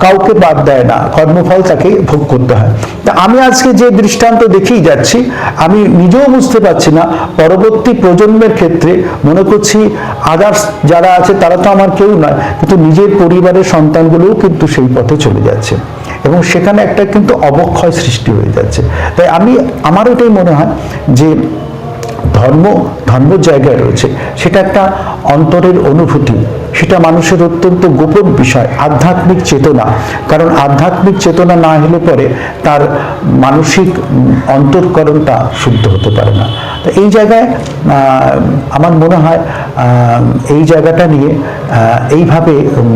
Speaker 2: কাউকে বাদ দেয় না, কর্মফল তাকে ভোগ করতে হয়। তা আমি আজকে যে দৃষ্টান্ত দেখেই যাচ্ছি, আমি নিজেও বুঝতে পারছি না পরবর্তী প্রজন্মের ক্ষেত্রে, মনে করছি আদার্স যারা আছে তারা তো আমার কেউ নয়, কিন্তু নিজের পরিবারের সন্তানগুলোও কিন্তু সেই পথে চলে যাচ্ছে এবং সেখানে একটা কিন্তু অবক্ষয় সৃষ্টি হয়ে যাচ্ছে। তাই আমার এটাই মনে হয় যে ধর্মের জায়গায় রয়েছে, সেটা একটা অন্তরের অনুভূতি, সেটা মানুষের অত্যন্ত গোপন বিষয়, আধ্যাত্মিক চেতনা। কারণ আধ্যাত্মিক চেতনা না হলে পরে তার মানসিক অন্তঃকরণটা শুদ্ধ হতে পারে না। তো এই জায়গায় আমার মনে হয় এই জায়গাটা নিয়ে এইভাবে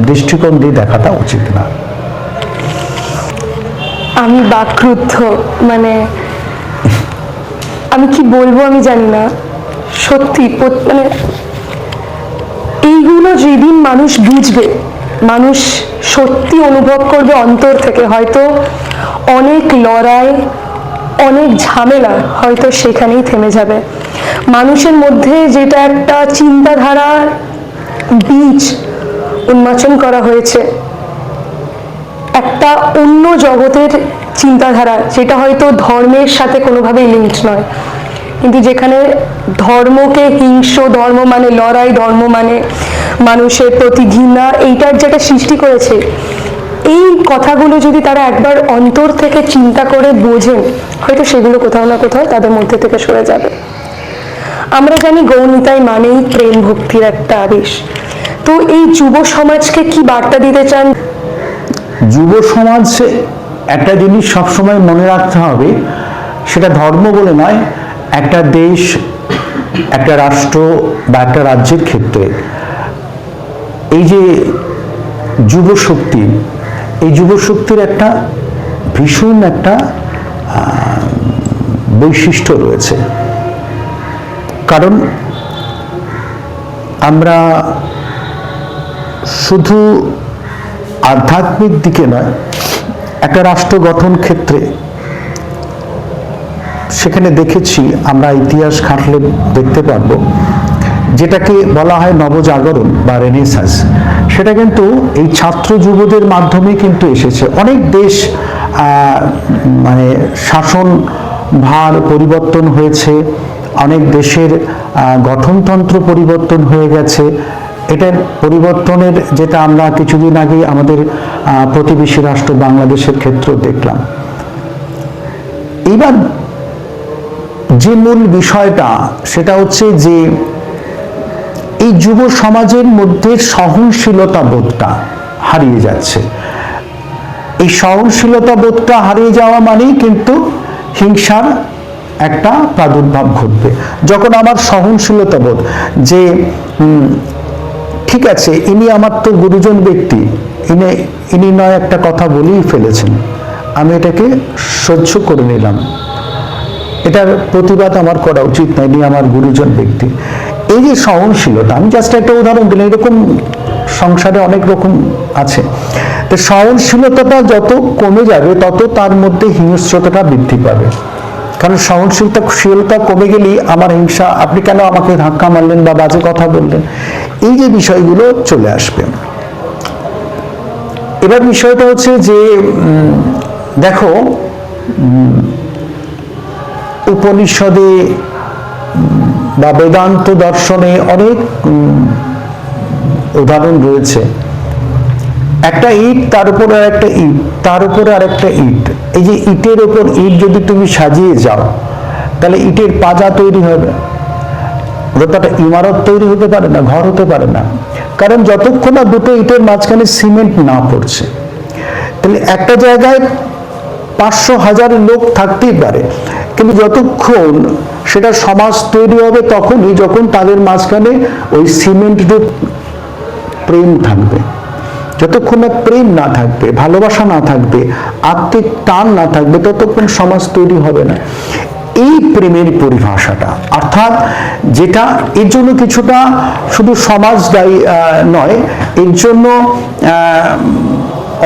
Speaker 2: দৃষ্টিকোণ দিয়ে দেখাটা উচিত না।
Speaker 1: আমি বাকরুদ্ধ, মানে আমি কি বলবো আমি জানি না। সত্যি মানে এইগুলো যেদিন মানুষ বুঝবে, মানুষ সত্যি অনুভব করবে অন্তর থেকে, হয়তো অনেক লড়াই, অনেক ঝামেলা হয়তো সেখানেই থেমে যাবে। মানুষের মধ্যে যেটা একটা চিন্তাধারার বীজ উন্মোচন করা হয়েছে, একটা অন্য জগতের চিন্তাধারা, যেটা হয়তো ধর্মের সাথে কোনোভাবেই লিঙ্কড নয়, কিন্তু যেখানে ধর্মকে হিংস্র, ধর্ম মানে লড়াই, ধর্ম মানে মানুষের প্রতি ঘৃণা, এইটার যেটা সৃষ্টি করেছে, এই কথাগুলো যদি তারা একবার অন্তর থেকে চিন্তা করে বোঝেন, হয়তো সেগুলো কোথাও না কোথাও তাদের মধ্যে থেকে সরে যাবে। আমরা জানি গৌণিতাই মানেই প্রেম ভক্তির একটা আবেশ। তো এই যুব সমাজকে কি বার্তা দিতে চান?
Speaker 2: যুব সমাজ একটা জিনিস সবসময় মনে রাখতে হবে, সেটা ধর্ম বলে নয়, একটা দেশ, একটা রাষ্ট্র বা একটা রাজ্যের ক্ষেত্রে এই যে যুব শক্তি, এই যুব শক্তির একটা ভীষণ একটা বৈশিষ্ট্য রয়েছে। কারণ আমরা শুধু আধ্যাত্মিক দিকে নয়, একটা রাষ্ট্র গঠন ক্ষেত্রে সেখানে দেখেছি, আমরা ইতিহাস ঘাঁটলে দেখতে পারবো, যেটাকে বলা হয় নবজাগরণ বা রেনেসাঁস, সেটা কিন্তু এই ছাত্র যুবদের মাধ্যমে কিন্তু এসেছে। অনেক দেশ মানে শাসন ভার পরিবর্তন হয়েছে, অনেক দেশের গঠনতন্ত্র পরিবর্তন হয়ে গেছে। এটার পরিবর্তনের যেটা আমরা কিছুদিন আগে আমাদের প্রতিবেশী রাষ্ট্র বাংলাদেশের ক্ষেত্রেও দেখলাম। এইবার যে মূল বিষয়টা, সেটা হচ্ছে যে এই যুব সমাজের মধ্যে সহনশীলতা বোধটা হারিয়ে যাচ্ছে। এই সহনশীলতা বোধটা হারিয়ে যাওয়া মানেই কিন্তু হিংসার একটা প্রাদুর্ভাব ঘটবে। যখন আমার সহনশীলতা বোধ, যে ঠিক আছে, ইনি আমার তো গুরুজন ব্যক্তি, ইনি নয় একটা কথা বলেই ফেলেছেন, আমি এটাকে সহ্য করে নিলাম, এটার প্রতিবাদ আমার করা উচিত নয়, ইনি আমার গুরুজন ব্যক্তি। এই যে সহনশীলতা, আমি জাস্ট একটা উদাহরণ দিলাম, এরকম সংসারে অনেক রকম আছে। তো সহনশীলতাটা যত কমে যাবে তত তার মধ্যে হিংস্রতাটা বৃদ্ধি পাবে। কারণ সহনশীলতা কমে গেলেই আমার হিংসা, আপনি কেন আমাকে ধাক্কা মারলেন বা বাজে কথা বললেন, এই যে বিষয়গুলো চলে আসবে। এবার বিষয়টা হচ্ছে যে দেখো, উপনিষদে বা বেদান্ত দর্শনে অনেক উদাহরণ রয়েছে। একটা ইট, তার উপর আর একটা ইট, তার উপরে আর একটা ইট। এই যে ইটের উপর ইট যদি তুমি সাজিয়ে যাও, তাহলে ইটের পাজা তৈরি হবে, ওটা ইমারত তৈরি হতে পারে না, ঘর হতে পারে না। কারণ যতক্ষণ না দুটো ইটের মাঝখানে সিমেন্ট না পড়ছে, তাহলে একটা জায়গায় 500,000 লোক থাকতেই পারে, কিন্তু যতক্ষণ সেটা সমাজ তৈরি হবে তখনই যখন তাদের মাঝখানে ওই সিমেন্ট প্রেম থাকবে। যতক্ষণ না প্রেম না থাকবে, ভালোবাসা না থাকবে, আত্মিক টান না থাকবে, ততক্ষণ সমাজ তৈরি হবে না। এই প্রেমের পরিভাষাটা, অর্থাৎ যেটা এর জন্য কিছুটা শুধু সমাজ দায়ী নয়, এর জন্য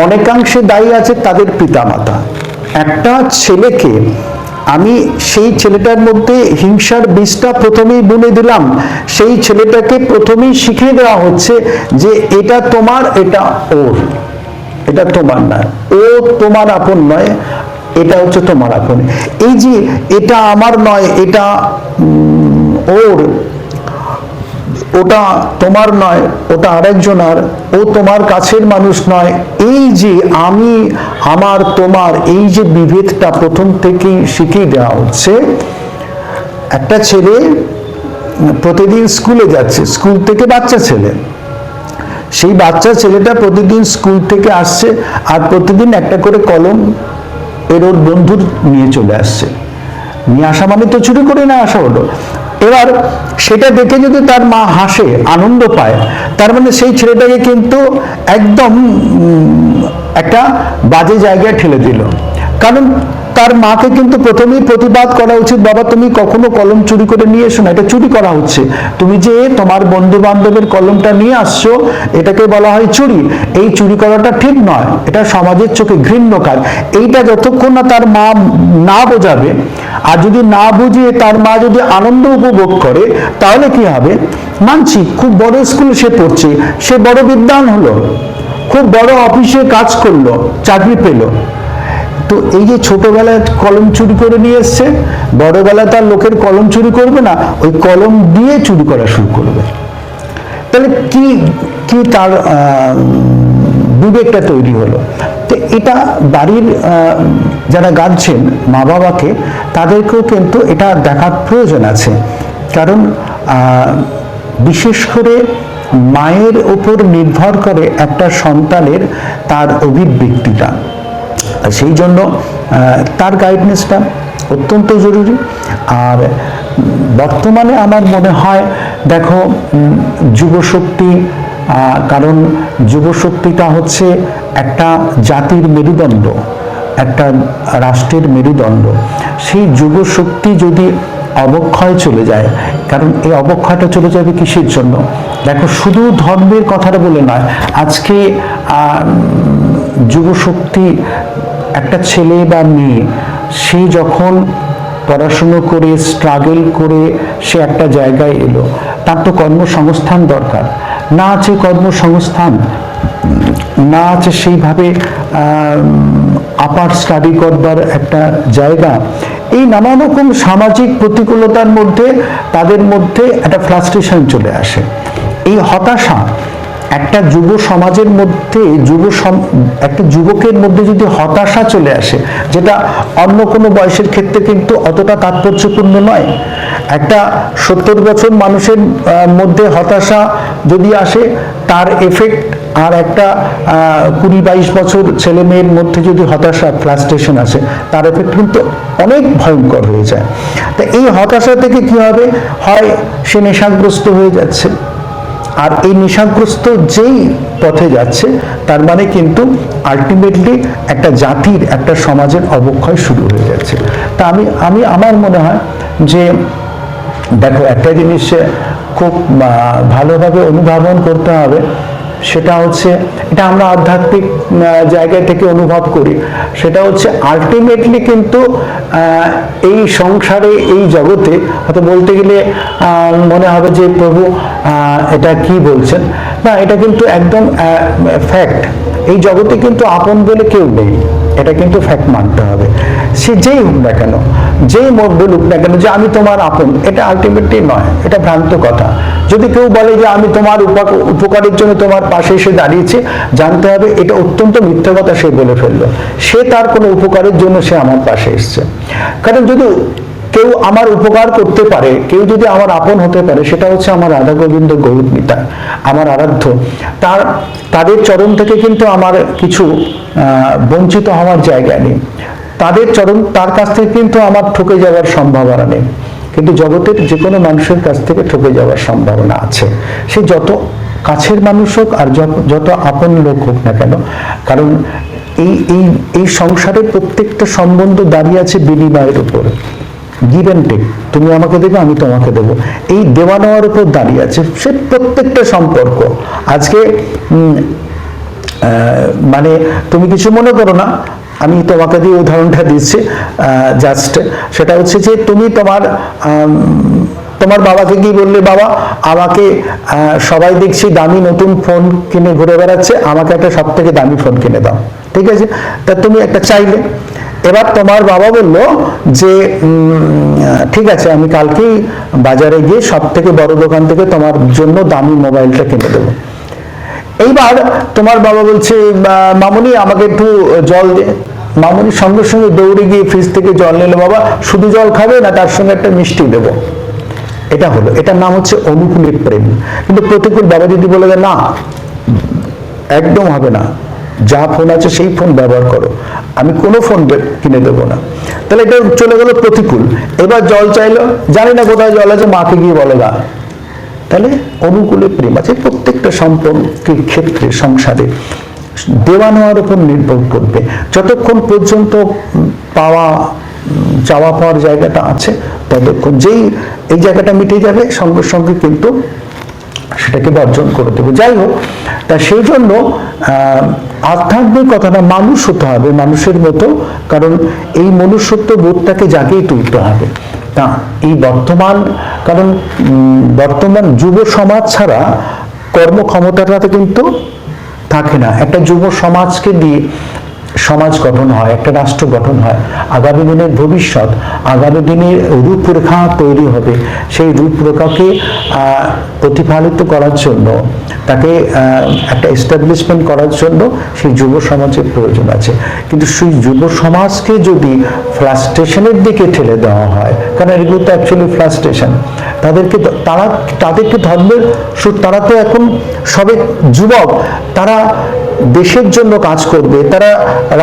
Speaker 2: অনেকাংশে দায়ী আছে তাদের পিতামাতা। একটা ছেলেকে আমি সেই ছেলেটার মধ্যে হিংসার বীজটা প্রথমেই বুনে দিলাম, সেই ছেলেটাকে প্রথমেই শিখিয়ে দেওয়া হচ্ছে যে এটা তোমার, এটা ওর, এটা তোমার নয়, ও তোমার আপন নয়, এটা হচ্ছে তোমার আপন। এই যে এটা আমার নয়, এটা ওর, ওটা তোমার নয়, ওটা আরেকজনের, ও তোমার কাছের মানুষ নয়, এই যে আমি আমার তোমার, এই যে বিভেদটা প্রথম থেকেই শিখিয়ে দেওয়া হচ্ছে। একটা ছেলে প্রতিদিন স্কুলে যাচ্ছে, স্কুল থেকে বাচ্চা ছেলে, সেই বাচ্চা ছেলেটা প্রতিদিন স্কুল থেকে আসছে আর প্রতিদিন একটা করে কলম ওর বন্ধুর নিয়ে চলে আসছে। নিয়ে আসা মানে তো চুরি করে না আসা হলো। এবার সেটা দেখে যদি তার মা হাসে, আনন্দ পায়, তার মানে সেই ছেলেটাকে কিন্তু একদম একটা বাজে জায়গায় ঠেলে দিল। কারণ তার মাকে কিন্তু প্রথমেই প্রতিবাদ করা উচিত, বাবা তুমি কখনো কলম চুরি করে নিয়ে এসো না, এটা চুরি করা হচ্ছে। তুমি যে তোমার বন্ধু বান্ধবের কলমটা নিয়ে আসছো, এটাকে বলা হয় চুরি। এই চুরি করাটা ঠিক নয়, এটা সমাজের চোখে ঘৃণ্য কাজ। এইটা যতক্ষণ না তার মা না বোঝাবে, আর যদি না বুঝিয়ে তার মা যদি আনন্দ উপভোগ করে, তাহলে কি হবে? মানছি খুব বড় স্কুলে সে পড়ছে, সে বড় বিদ্বান হলো, খুব বড় অফিসে কাজ করলো, চাকরি পেল। তো এই যে ছোটবেলায় কলম চুরি করে নিয়ে এসছে, বড়বেলায় তার লোকের কলম চুরি করবে না, ওই কলম দিয়ে চুরি করা শুরু করবে। তাহলে কি কি তার বিবেকটা তৈরি হলো। তো এটা বাড়ির যারা গার্জেন, মা বাবাকে, তাদেরকেও কিন্তু এটা দেখার প্রয়োজন আছে। কারণ বিশেষ করে মায়ের উপর নির্ভর করে একটা সন্তানের তার অভিব্যক্তিটা, সেই জন্য তার গাইডনেসটা অত্যন্ত জরুরি। আর বর্তমানে আমার মনে হয়, দেখো যুবশক্তি, কারণ যুবশক্তিটা হচ্ছে একটা জাতির মেরুদণ্ড, একটা রাষ্ট্রের মেরুদণ্ড। সেই যুবশক্তি যদি অবক্ষয় চলে যায়, কারণ এই অবক্ষয়টা চলে যাবে কিসের জন্য? দেখো শুধু ধর্মের কথাটা বলে নয়, আজকে যুবশক্তি, একটা ছেলে বা মেয়ে, সে যখন পড়াশুনো করে স্ট্রাগল করে সে একটা জায়গায় এলো, তার তো কর্মসংস্থান দরকার। না আছে কর্মসংস্থান, না আছে সেইভাবে আপার স্টাডি করবার একটা জায়গা, এই নানা রকম সামাজিক প্রতিকূলতার মধ্যে তাদের মধ্যে একটা ফ্রাস্ট্রেশন চলে আসে। এই হতাশা একটা যুব সমাজের মধ্যে, একটা যুবকের মধ্যে যদি হতাশা চলে আসে, যেটা অন্য কোনো বয়সের ক্ষেত্রে কিন্তু অতটা তাৎপর্যপূর্ণ নয়, একটা 70 বছর মানুষের মধ্যে হতাশা যদি আসে, তার এফেক্ট আর একটা 20-22 বছর ছেলে মেয়ের মধ্যে যদি হতাশা, ফ্রাস্ট্রেশন আসে, তার এফেক্ট কিন্তু অনেক ভয়ঙ্কর হয়ে যায়। তা এই হতাশা থেকে কি হবে? হয় সে নেশাগ্রস্ত হয়ে যাচ্ছে, আর এই নেশাগ্রস্ত যেই পথে যাচ্ছে, তার মানে কিন্তু আলটিমেটলি একটা জাতির, একটা সমাজের অবক্ষয় শুরু হয়ে যাচ্ছে। তা আমার মনে হয় যে দেখো, একটা জিনিস খুব ভালোভাবে অনুধাবন করতে হবে, সেটা হচ্ছে, এটা আমরা আধ্যাত্মিক জায়গা থেকে অনুভব করি, সেটা হচ্ছে আলটিমেটলি কিন্তু এই সংসারে, এই জগতে, হয়তো বলতে গেলে মনে হবে যে প্রভু এটা কি বলছেন, না, এটা কিন্তু একদম ফ্যাক্ট। এই জগতে কিন্তু আপন বলে কেউ নেই, এটা কিন্তু ফ্যাক্ট মানতে হবে। সে যেই হোক না কেন, যেই বলুক না কেন যে আমি তোমার আপন, এটা আলটিমেটলি নয়, এটা ভ্রান্ত কথা। যদি কেউ বলে যে আমি তোমার উপকারের জন্য তোমার পাশে এসে দাঁড়িয়েছি, জানতে হবে এটা অত্যন্ত মিথ্যা কথা সে বলে ফেললো। সে তার কোনো উপকারের জন্য সে আমার পাশে এসছে। কারণ যদি কেউ আমার উপকার করতে পারে, কেউ যদি আমার আপন হতে পারে, সেটা হচ্ছে আমার রাধা গোবিন্দ গৌর নিতাই, আমার আরাধ্য। তাদের চরণ থেকে কিন্তু আমার কিছু বঞ্চিত হওয়ার জায়গা নেই, তার কাছ থেকে কিন্তু আমার ঠকে যাওয়ার সম্ভাবনা নেই। কিন্তু জগতের যে কোনো মানুষের কাছ থেকে ঠকে যাওয়ার সম্ভাবনা আছে। সে যত কাছের মানুষ হোক আর যত আপন লোক হোক না কেন, কারণ এই এই এই সংসারের প্রত্যেকটা সম্বন্ধ দাঁড়িয়ে আছে বিনিময়ের উপর, গিভ অ্যান্ড টেক। তুমি আমাকে দেবে, আমি তোমাকে দেবো, এই দেওয়া নেওয়ার উপর দাঁড়িয়ে আছে সে প্রত্যেকটা সম্পর্ক। আজকে মানে তুমি কিছু মনে করো না, আমি তোমাকে দিয়ে উদাহরণটা দিচ্ছি জাস্ট, সেটা হচ্ছে যে তুমি তোমার বাবাকে কি বললে, বাবা আমাকে সবাই দেখছি দামি নতুন ফোন কিনে ঘুরে বেড়াচ্ছে, আমাকে একটা সব থেকে দামি ফোন কিনে দাও, ঠিক আছে? তা তুমি একটা চাইলে, এবার তোমার বাবা বলল যে ঠিক আছে, আমি কালকেই বাজারে গিয়ে সব থেকে বড় দোকান থেকে তোমার জন্য দামি মোবাইলটা কিনে দেবো। এইবার তোমার বাবা বলছে মামুনি আমাকে একটু জল দে। মামুনি সঙ্গে সঙ্গে দৌড়ে গিয়ে ফ্রিজ থেকে জল নিল, বাবা শুধু জল খাবে না, তার সঙ্গে একটা মিষ্টি দেবো। এটা হলো, এটার নাম হচ্ছে অনুকূলের প্রেম। কিন্তু প্রতিকূল বাবা যদি বলে দেয় না, একদম হবে না, যা ফোন আছে সেই ফোন ব্যবহার করো, আমি কোনো ফোন কিনে দেবো না, তাহলে এটা চলে গেল প্রতিকূল। এবার জল চাইলো, জানি না কোথায় জল আছে, মাকে গিয়ে বলে না, তাহলে অনুকূলে প্রেম আছে। প্রত্যেকটা সম্পর্কের ক্ষেত্রে সংসারে দেওয়া নেওয়ার উপর নির্ভর করবে। যতক্ষণ পর্যন্ত চাওয়া পাওয়ার জায়গাটা আছে, ততক্ষণ যেই এই জায়গাটা মিটে যাবে সঙ্গে সঙ্গে কিন্তু সেটাকে বর্জন করে দেবে। যাই হোক, তা সেই জন্য আধ্যাত্মিক কথাটা মানুষ হতে হবে মানুষের মতো, কারণ এই মনুষ্যত্ব বোধটাকে জাগিয়ে তুলতে হবে। তা এই বর্তমান যুব সমাজ ছাড়া কর্মক্ষমতাটা কিন্তু থাকে না। একটা যুব সমাজকে দিয়ে সমাজ গঠন হয়, একটা রাষ্ট্র গঠন হয়, আগামী দিনের ভবিষ্যৎ, আগামী দিনের রূপরেখা তৈরি হবে। সেই রূপরেখাকে প্রতিফলিত করার জন্য, তাকে একটা এস্টাবলিশমেন্ট করার জন্য সেই যুব সমাজের প্রয়োজন আছে। কিন্তু সেই যুব সমাজকে যদি ফ্রাস্ট্রেশনের দিকে ঠেলে দেওয়া হয়, কারণ এগুলো তো অ্যাকচুয়ালি ফ্রাস্ট্রেশন, তাদেরকে ধর্মের, তারা তো এখন সবে যুবক, তারা দেশের জন্য কাজ করবে, তারা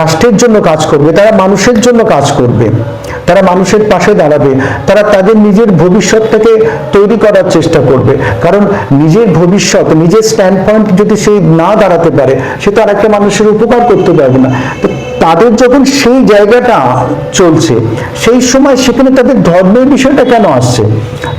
Speaker 2: রাষ্ট্রের জন্য কাজ করবে, তারা মানুষের জন্য কাজ করবে, তারা মানুষের পাশে দাঁড়াবে, তারা তাদের নিজের ভবিষ্যৎটাকে তৈরি করার চেষ্টা করবে। কারণ নিজের ভবিষ্যৎ, নিজের স্ট্যান্ড পয়েন্ট যদি সে না দাঁড়াতে পারে, সে তো আরেকটা মানুষের উপকার করতে পারবে না। তো তাদের যখন সেই জায়গাটা চলছে, সেই সময় সেখানে তাদের ধর্মের বিষয়টা কেন আসছে?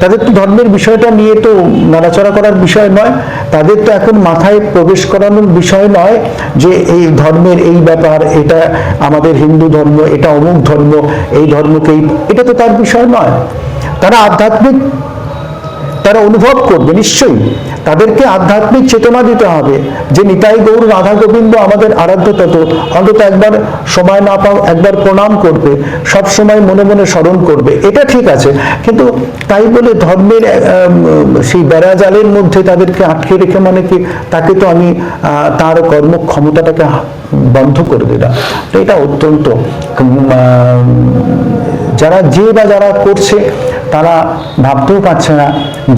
Speaker 2: তাদের তো ধর্মের বিষয়টা নিয়ে তো নাড়াচড়া করার বিষয় নয়, তাদের তো এখন মাথায় প্রবেশ করানোর বিষয় নয় যে এই ধর্মের এই ব্যাপার, এটা আমাদের হিন্দু ধর্ম, এটা অমুক ধর্ম, এই ধর্মকেই, এটা তো তার বিষয় নয়। তারা আধ্যাত্মিক, তারা অনুভব করবে নিশ্চয়ই, তাদেরকে আধ্যাত্মিক চেতনা দিতে হবে যে নিতাই গৌর রাধা গোবিন্দ আমাদের আরাধ্য তত্ত্ব। অন্তত একবার সময় না পাও, একবার প্রণাম করবে, সব সময় মনে মনে স্মরণ করবে, এটা ঠিক আছে। কিন্তু তাই বলে ধর্মের সেই বেড়াজালের মধ্যে তাদেরকে আটকে রেখে মানে কি, তাকে তো আমি তার কর্মক্ষমতাটাকে বন্ধ করে দিলাম। এটা অত্যন্ত যারা করছে তারা ভাবতেও পারছে না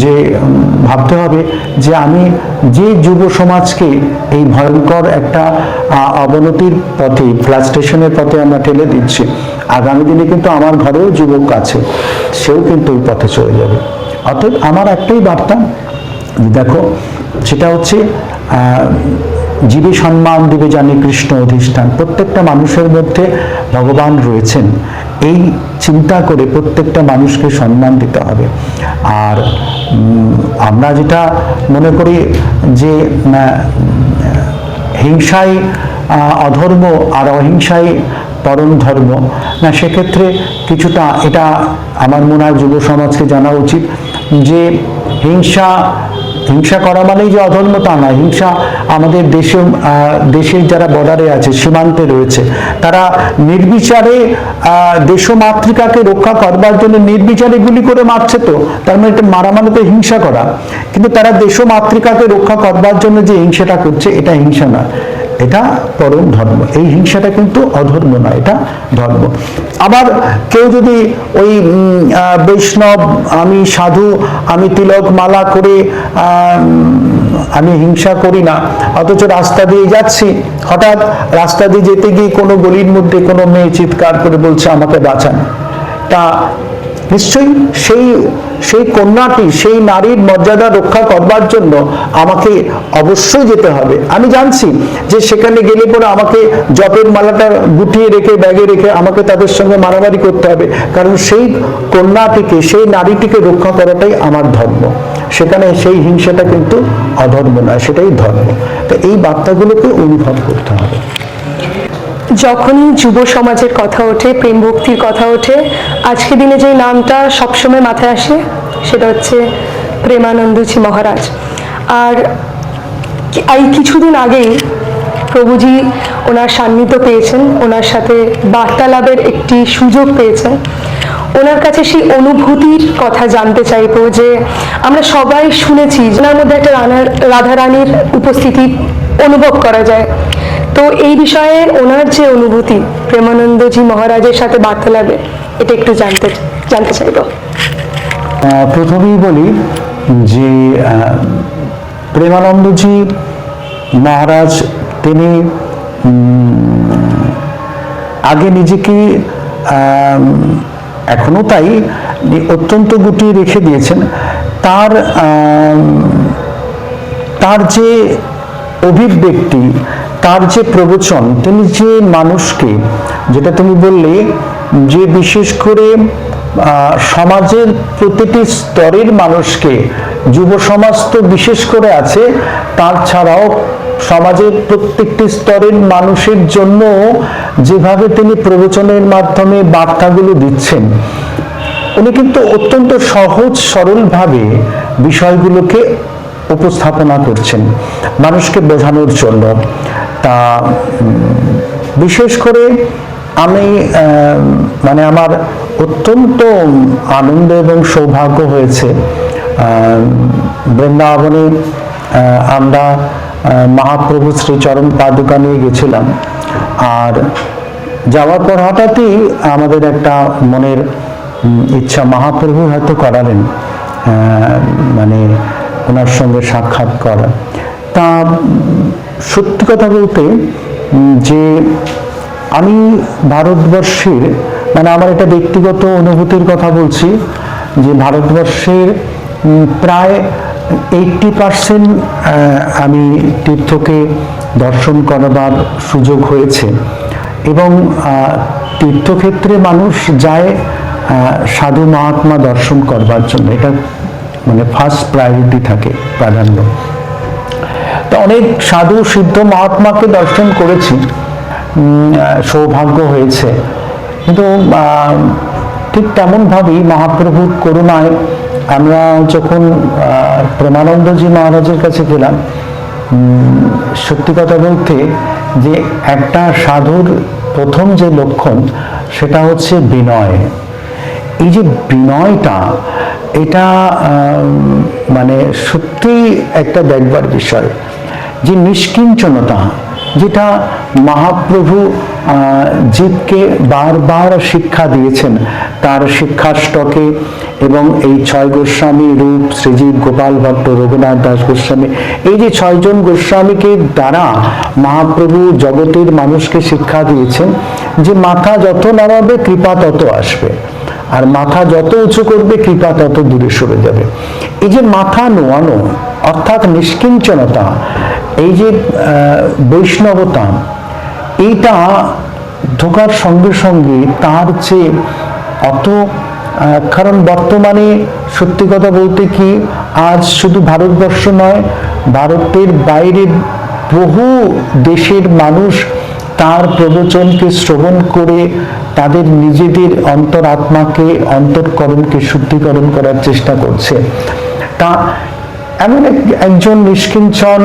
Speaker 2: যে, ভাবতে হবে যে আমি যে যুব সমাজকে এই ভয়ঙ্কর একটা অবনতির পথে, ফ্রাস্ট্রেশনের পথে আমরা ঠেলে দিচ্ছি, আগামী দিনে কিন্তু আমার ঘরেও যুবক আছে, সেও কিন্তু এই পথে চলে যাবে। অতএব আমার একটাই বার্তা, দেখো, সেটা হচ্ছে জীবে সম্মান দিবে জানি কৃষ্ণ অধিষ্ঠান। প্রত্যেকটা মানুষের মধ্যে ভগবান রয়েছেন, এই চিন্তা করে প্রত্যেকটা মানুষকে সম্মান দিতে হবে। আর আমরা যেটা মনে করি যে হিংসাই অধর্ম আর অহিংসাই পরম ধর্ম, না, সেক্ষেত্রে কিছুটা এটা আমার মনে হয় যুব সমাজকে জানা উচিত যে হিংসা করা মানেই যে অধর্ম তা নয়। হিংসা আমাদের দেশের যারা বর্ডারে আছে, সীমান্তে রয়েছে, তারা নির্বিচারে দেশমাতৃকাকে রক্ষা করবার জন্য নির্বিচারে গুলি করে মারছে, তো তার মানে এটা মারা মানে তো হিংসা করা। কিন্তু তারা দেশমাতৃকাকে রক্ষা করবার জন্য যে হিংসাটা করছে, এটা হিংসা না, এটা পরম ধর্ম। এই হিংসাটা কিন্তু অধর্ম নয়, এটা ধর্ম। আবার কেউ যদি ওই বৈষ্ণব, আমি সাধু, আমি তিলক মালা করে আমি হিংসা করি না, অথচ রাস্তা দিয়ে যাচ্ছি, হঠাৎ রাস্তা দিয়ে যেতে গিয়ে কোনো গলির মধ্যে কোনো মেয়ে চিৎকার করে বলছে আমাকে বাঁচান, তা নিশ্চয়ই সেই সেই কন্যাটি, সেই নারীর মর্যাদা রক্ষা করবার জন্য আমাকে অবশ্যই যেতে হবে। আমি জানছি যে সেখানে গেলে পরে আমাকে জপের মালাটা গুটিয়ে রেখে ব্যাগে রেখে আমাকে তাদের সঙ্গে মারামারি করতে হবে, কারণ সেই কন্যাটিকে, সেই নারীটিকে রক্ষা করাটাই আমার ধর্ম। সেখানে সেই হিংসাটা কিন্তু অধর্ম নয়, সেটাই ধর্ম। তো এই বার্তাগুলোকে অনুভব করতে হবে।
Speaker 1: যখনই যুব সমাজের কথা ওঠে, প্রেম ভক্তির কথা ওঠে, আজকের দিনে যে নামটা সবসময় মাথায় আসে সেটা হচ্ছে প্রেমানন্দজি মহারাজ। আর এই কিছুদিন আগেই প্রভুজি ওনার সান্নিধ্য পেয়েছেন, ওনার সাথে বার্তালাপের একটি সুযোগ পেয়েছেন। ওনার কাছে সেই অনুভূতির কথা জানতে চাইবো, যে আমরা সবাই শুনেছি ওনার মধ্যে একটা রাধারানীর উপস্থিতি অনুভব করা যায়। তো এই বিষয়ে ওনার যে অনুভূতি প্রেমানন্দজি মহারাজের সাথে বার্তালাপে, এটা একটু জানতে চাইবো।
Speaker 2: প্রথমেই বলি যে প্রেমানন্দজি মহারাজ তিনি আগে নিজেকে, এখনো তাই, অত্যন্ত গুটিয়ে রেখে দিয়েছেন। তার যে অভিব্যক্তি, তার যে প্রবচন, তিনি যে মানুষকে, যেটা তুমি বললে যে বিশেষ করে সমাজের প্রতিটি স্তরের মানুষকে, যুব সমাজ তো বিশেষ করে আছে, তার ছাড়াও সমাজের প্রত্যেকটি স্তরের মানুষের জন্য যেভাবে তিনি প্রবচনের মাধ্যমে বার্তাগুলো দিচ্ছেন, উনি কিন্তু অত্যন্ত সহজ সরলভাবে বিষয়গুলোকে উপস্থাপনা করছেন মানুষকে বোঝানোর জন্য। তা বিশেষ করে আমি মানে আমার অত্যন্ত আনন্দ এবং সৌভাগ্য হয়েছে, বৃন্দাবনে আমরা মহাপ্রভু শ্রীচরণ পাদুকা নিয়ে গেছিলাম। আর যাওয়ার পর হঠাৎই আমাদের একটা মনের ইচ্ছা মহাপ্রভু হয়তো করালেন, মানে ওনার সঙ্গে সাক্ষাৎ করা। তা সত্যি কথা বলতে যে আমি ভারতবর্ষের, মানে আমার এটা ব্যক্তিগত অনুভূতির কথা বলছি, যে ভারতবর্ষের প্রায় 80% আমি তীর্থকে দর্শন করবার সুযোগ হয়েছে। এবং তীর্থক্ষেত্রে মানুষ যায় সাধু মহাত্মা দর্শন করবার জন্য, এটা মানে ফার্স্ট প্রায়োরিটি থাকে, প্রাধান্য। তো অনেক সাধু সিদ্ধ মহাত্মাকে দর্শন করেছি, সৌভাগ্য হয়েছে। কিন্তু ঠিক তেমনভাবেই মহাপ্রভুর করুণায় আমরা যখন প্রেমানন্দজি মহারাজের কাছে গেলাম, সত্যি কথা বলতে যে একটা সাধুর প্রথম যে লক্ষণ সেটা হচ্ছে বিনয়। এই যে বিনয়টা, এটা মানে সত্যি একটা দেখবার বিষয়। যে নিষ্কিঞ্চনতা, যেটা মহাপ্রভু জীবকে বারবার শিক্ষা দিয়েছেন তার শিক্ষাষ্টকে, এবং এই 6 গোস্বামী রূপ শ্রীজীব, গোপাল ভট্ট, রঘুনাথ দাস গোস্বামী, এই যে 6 জন গোস্বামীকে দ্বারা মহাপ্রভু জগতের মানুষকে শিক্ষা দিয়েছেন যে মাথা যত নামাবে কৃপা তত আসবে, আর মাথা যত উঁচু করবে কৃপা তত দূরে সরে যাবে। এই যে মাথা নোয়ানো অর্থাৎ নিষ্কিঞ্চনতা, এই যে বৈষ্ণবতা, এইটা ঢোকার সঙ্গে সঙ্গে তার যে অত, কারণ বর্তমানে সত্যি কথা বলতে কি আজ শুধু ভারতবর্ষ নয়, ভারতের বাইরের বহু দেশের মানুষ তার প্রবচনকে শ্রবণ করে তাদের নিজেদের অন্তরাত্মাকে, অন্তঃকরণকে শুদ্ধিকরণ করার চেষ্টা করছে। তা এমন একজন নিষ্কিঞ্চন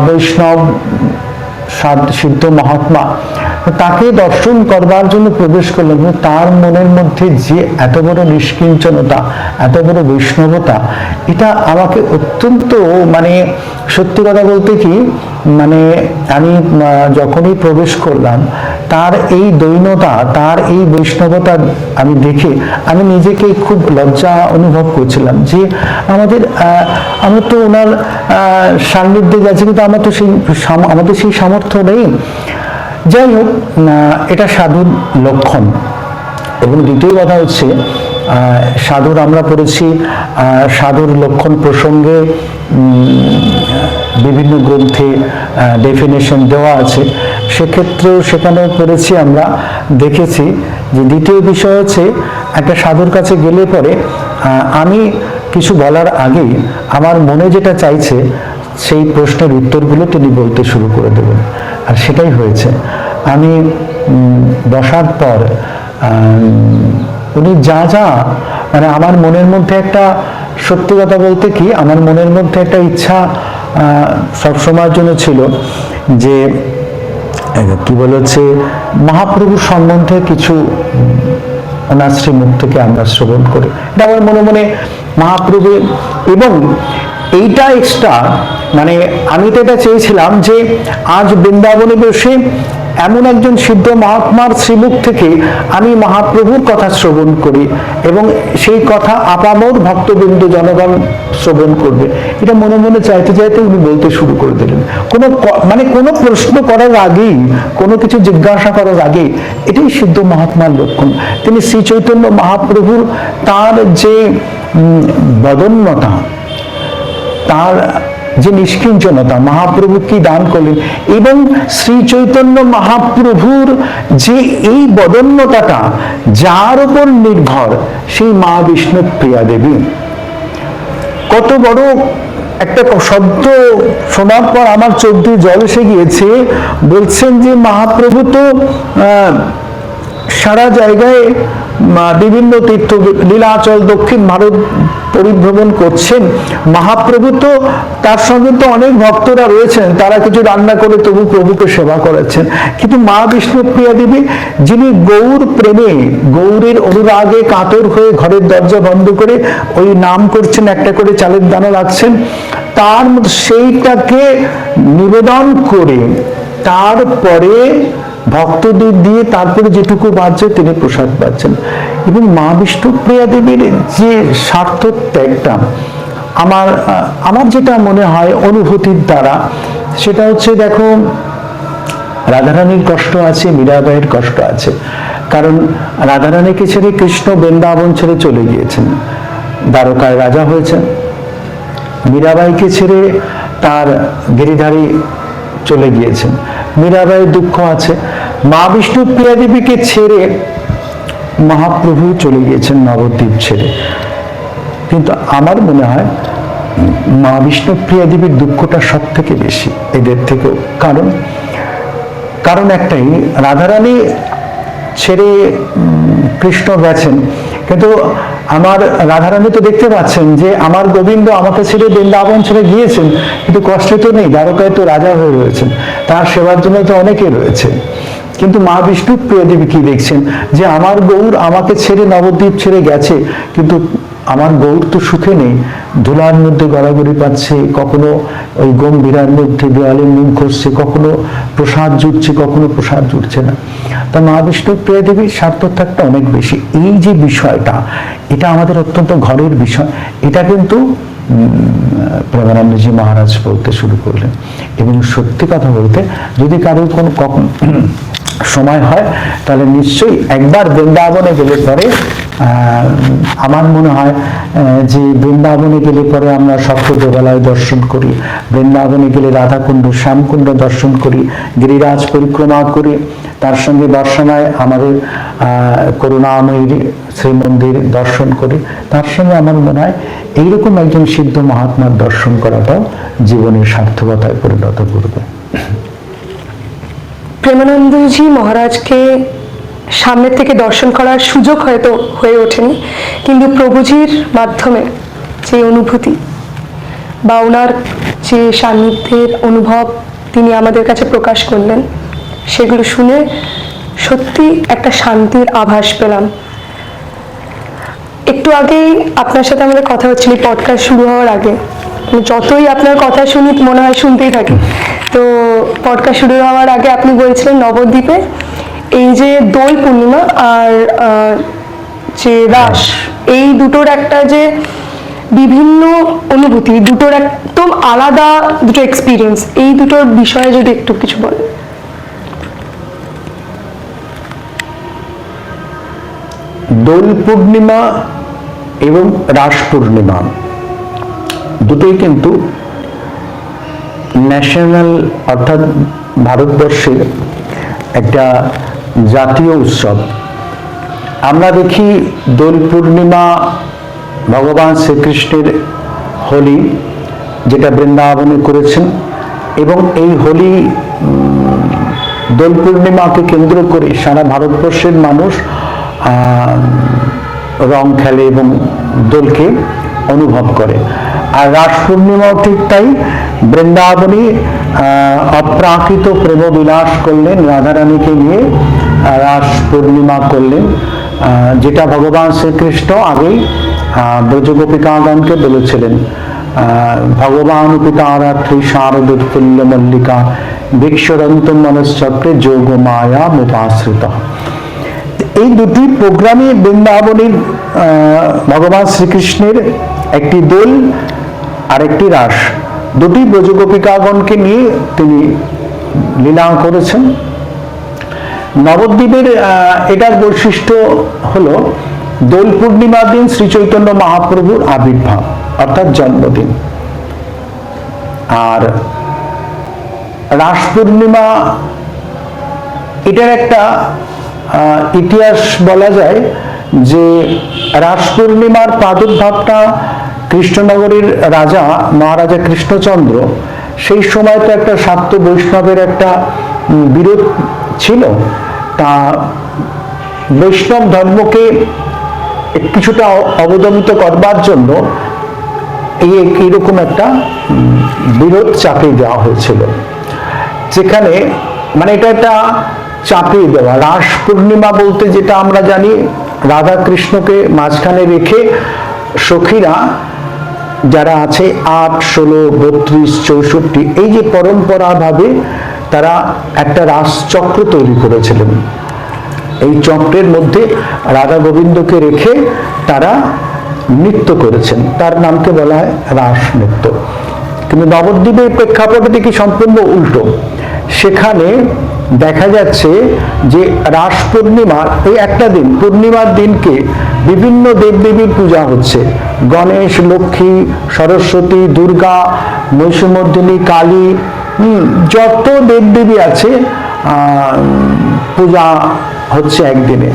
Speaker 2: বৈষ্ণব সিদ্ধ মহাত্মা, তাকে দর্শন করবার জন্য প্রবেশ করলেন। তার মনের মধ্যে যে এত বড় নিষ্কিঞ্চনতা, এত বড় বৈষ্ণবতা, এটা আমাকে অত্যন্ত, মানে সত্যি কথা বলতে কি, মানে আমি যখনই প্রবেশ করলাম তার এই দৈন্যতা, তার এই বৈষ্ণবতা আমি দেখে আমি নিজেকে খুব লজ্জা অনুভব করছিলাম যে আমরা তো ওনার সান্নিধ্যে যাচ্ছি, কিন্তু আমাদের সেই সামর্থ্য নেই। যাই হোক, এটা সাধুর লক্ষণ। এবং দ্বিতীয় কথা হচ্ছে সাধুর আমরা পড়েছি, সাধুর লক্ষণ প্রসঙ্গে বিভিন্ন গ্রন্থে ডেফিনেশন দেওয়া আছে, সেক্ষেত্রেও সেখানেও পড়েছি, আমরা দেখেছি যে দ্বিতীয় বিষয় হচ্ছে একটা সাধুর কাছে গেলে পরে আমি কিছু বলার আগেই আমার মনে যেটা চাইছে সেই প্রশ্নের উত্তরগুলো তিনি বলতে শুরু করে দেবেন, আর সেটাই হয়েছে। আমি বসার পর উনি যা যা মানে আমার মনের মধ্যে একটা, সত্যি কথা বলতে কি, আমার মনের মধ্যে একটা ইচ্ছা সবসময়ের জন্য ছিল যে কি বলে হচ্ছে মহাপ্রভু সম্বন্ধে কিছু ওনার শ্রীমুখ থেকে আমরা শ্রবণ করি, এটা আমার মনে মনে মহাপ্রভু। এবং এইটা এক্সট্রা মানে আমি তো এটা চেয়েছিলাম যে আজ বৃন্দাবনে বসে এমন একজন সিদ্ধ মহাত্মার শ্রীমুখ থেকে আমি মহাপ্রভুর কথা শ্রবণ করি এবং সেই কথা আপামর ভক্তবৃন্দ জনগণ শ্রবণ করবে, এটা মনে মনে চাইতে চাইতে উনি বলতে শুরু করে দিলেন। কোনো প্রশ্ন করার আগেই, কোনো কিছু জিজ্ঞাসা করার আগে, এটাই সিদ্ধ মহাত্মার লক্ষণ। তিনি শ্রী চৈতন্য মহাপ্রভুর তার যে বদন্যতা, তার যে নিষ্কিঞ্চনতা, মহাপ্রভু কি দান করলেন, এবং শ্রী চৈতন্য মহাপ্রভুর যে এই বদন্যতাটা যার উপর নির্ভর, সেই মা বিষ্ণু প্রিয়া দেবী। কত বড় একটা শব্দ শোনার পর আমার চোখ দিয়ে জল এসে গিয়েছে। বলছেন যে মহাপ্রভু তো সারা জায়গায় বিভিন্ন তীর্থ লীলাচল দক্ষিণ ভারত পরিভ্রমণ করছেন, মহাপ্রভু তো তার সঙ্গে তো অনেক ভক্তরা রয়েছেন, তারা কিছু রান্না করে তবু প্রভুকে সেবা করাচ্ছেন, কিন্তু মা বিষ্ণু প্রিয়া দেবী যিনি গৌর প্রেমে, গৌরের অনুরাগে কাতর হয়ে ঘরের দরজা বন্ধ করে ওই নাম করছেন, একটা করে চালের দানা রাখছেন, তার সেইটাকে নিবেদন করে তারপরে ভক্তদের দিয়ে তারপরে যেটুকু বাঁচছে তিনি প্রসাদ পাচ্ছেন। এবং মা বিষ্ণু প্রিয়া দেবীর যে সার্থক ত্যাগটা আমার যেটা মনে হয় অনুভূতির দ্বারা, সেটা হচ্ছে দেখো রাধারানীর কষ্ট আছে, মীরাবাইয়ের কষ্ট আছে, কারণ রাধারানীকে ছেড়ে কৃষ্ণ বৃন্দাবন ছেড়ে চলে গিয়েছেন, দ্বারকায় রাজা হয়েছেন। মীরাবাইকে ছেড়ে তার গিরিধারী চলে গিয়েছেন, মীরাবাইয়ের দুঃখ আছে। মা বিষ্ণু প্রিয়া দেবীকে ছেড়ে মহাপ্রভু চলে গিয়েছেন নবদ্বীপ ছেড়ে, কিন্তু আমার মনে হয় মা বিষ্ণু প্রিয়া দেবীর দুঃখটা সব থেকে বেশি এদের থেকেও। কারণ একটাই, রাধারানী ছেড়ে কৃষ্ণ গেছেন, কিন্তু আমার রাধারানী তো দেখতে পাচ্ছেন যে আমার গোবিন্দ আমাকে ছেড়ে বৃন্দাবন ছেড়ে গিয়েছেন, কিন্তু কষ্টে তো নেই, দ্বারকায় তো রাজা হয়ে রয়েছেন, তার সেবার জন্য তো অনেকে রয়েছে। কিন্তু মা বিষ্ণু প্রিয়া দেবী কি দেখছেন যে আমার গৌর আমাকে ছেড়ে নবদ্বীপ ছেড়ে গেছে, কিন্তু আমার গৌর তো সুখে নেই, ধুলার মধ্যে গড়াগড়ি পাচ্ছে, কখনো ওই গম্ভীরার মধ্যে দেওয়ালে মুখ ঘষছে, কখনো প্রসাদ জুটছে, কখনো প্রসাদ জুটছে না। তা মা বিষ্ণু প্রিয়া দেবীর সার্থকতা অনেক বেশি। এই যে বিষয়টা, এটা আমাদের অত্যন্ত ঘরের বিষয়, এটা কিন্তু প্রেমানন্দজি মহারাজ বলতে শুরু করলেন। এবং সত্যি কথা বলতে, যদি কারোর কখন সময় হয় তাহলে নিশ্চয়ই একবার বৃন্দাবনে গেলে পরে আমার মনে হয় যে বৃন্দাবনে গেলে পরে আমরা সপ্ত দেবালয় দর্শন করি, বৃন্দাবনে গেলে রাধাকুণ্ড শ্যামকুণ্ড দর্শন করি, গিরিরাজ পরিক্রমা করি, তার সঙ্গে দর্শনায় আমাদের করুণাময়ীর শ্রীমন্দির দর্শন করি, তার সঙ্গে আমার মনে হয় এইরকম একজন সিদ্ধ মহাত্মার দর্শন করাটাও জীবনের সার্থকতায় পরিণত করবে।
Speaker 1: প্রেমানন্দজি মহারাজকে সামনের থেকে দর্শন করার সুযোগ হয়তো হয়ে ওঠেনি, কিন্তু প্রভুজির মাধ্যমে যে অনুভূতি বা ওনার যে সান্নিধ্যের অনুভব তিনি আমাদের কাছে প্রকাশ করলেন, সেগুলো শুনে সত্যি একটা শান্তির আভাস পেলাম। একটু আগেই আপনার সাথে আমাদের কথা হচ্ছিল পডকাস্ট শুরু হওয়ার আগে, যতই আপনার কথা শুনি মনে হয় শুনতেই থাকি। তো পডকাস্ট শুরু হওয়ার আগে আপনি বলছিলেন নবদ্বীপে এই যে দোল পূর্ণিমা আর যে রাস, এই দুটোর একটা যে বিভিন্ন অনুভূতি, দুটোর একদম আলাদা দুটো এক্সপিরিয়েন্স, এই দুটোর বিষয়ে যদি একটু কিছু বলেন।
Speaker 2: দোল পূর্ণিমা এবং রাস পূর্ণিমা দুটোই কিন্তু ন্যাশনাল অর্থাৎ ভারতবর্ষের একটা জাতীয় উৎসব। আমরা দেখি দোল পূর্ণিমা ভগবান শ্রীকৃষ্ণের হোলি, যেটা বৃন্দাবনে করেছেন, এবং এই হোলি দোল পূর্ণিমাকে কেন্দ্র করে সারা ভারতবর্ষের মানুষ রং খেলে এবং দোলকে অনুভব করে। আর রাস পূর্ণিমাও ঠিক তাই, বৃন্দাবনী অপ্রাকৃত প্রেম বিলাস করলেন, রাধারানীকে নিয়ে রাস পূর্ণিমা করলেন, যেটা ভগবান শ্রীকৃষ্ণ আগেই ব্রজগোপিকাগণকে বলেছিলেন, ভগবান পিতারাত্রি শারদোৎফুল্ল মল্লিকা ভিক্ষরন্ত মনশ্চক্রে যোগ মায়া মুপাশ্রিত। এই দুটি প্রোগ্রামে বৃন্দাবনের ভগবান শ্রীকৃষ্ণের একটি দোল আর একটি রাস, দুটি ব্রজগোপিকাগণকে নিয়ে তিনি লীলা করেছেন। নবদ্বীপের এটার বৈশিষ্ট্য হলো দোল পূর্ণিমার দিন শ্রী চৈতন্য মহাপ্রভুর আবির্ভাব অর্থাৎ জন্মদিন, আর রাস পূর্ণিমা এটার একটা ইতিহাস বলা যায় যে রাস পূর্ণিমার প্রাদুর্ভাবটা কৃষ্ণনগরের রাজা মহারাজা কৃষ্ণচন্দ্র, সেই সময় তো একটা শাক্ত বৈষ্ণবের একটা বিরোধ ছিল, তা বৈষ্ণব ধর্মকে কিছুটা অবদমিত করবার জন্য এইরকম একটা বিরোধ চাপিয়ে দেওয়া হয়েছিল, যেখানে মানে এটা একটা চাপিয়ে দেওয়া। রাস পূর্ণিমা বলতে যেটা আমরা জানি, রাধা কৃষ্ণকে মাঝখানে রেখে সখীরা যারা আছে 8, 16, 32, 64 এই যে পরম্পরা ভাবে তারা একটা রাস চক্র তৈরি করেছিলেন। এই চক্রের মধ্যে রাধা গোবিন্দকে রেখে তারা নৃত্য করেছেন, তার নামকে বলা হয় রাস নৃত্য। কিন্তু নবদ্বীপের প্রেক্ষাপটে দেখি সম্পূর্ণ উল্টো। সেখানে দেখা যাচ্ছে যে রাস পূর্ণিমার এই একটা দিন, পূর্ণিমার দিনকে বিভিন্ন দেবদেবীর পূজা হচ্ছে, গণেশ, লক্ষ্মী, সরস্বতী, দুর্গা, মহিষমর্দিনী, কালী, যত দেবদেবী আছে পূজা হচ্ছে একদিনে।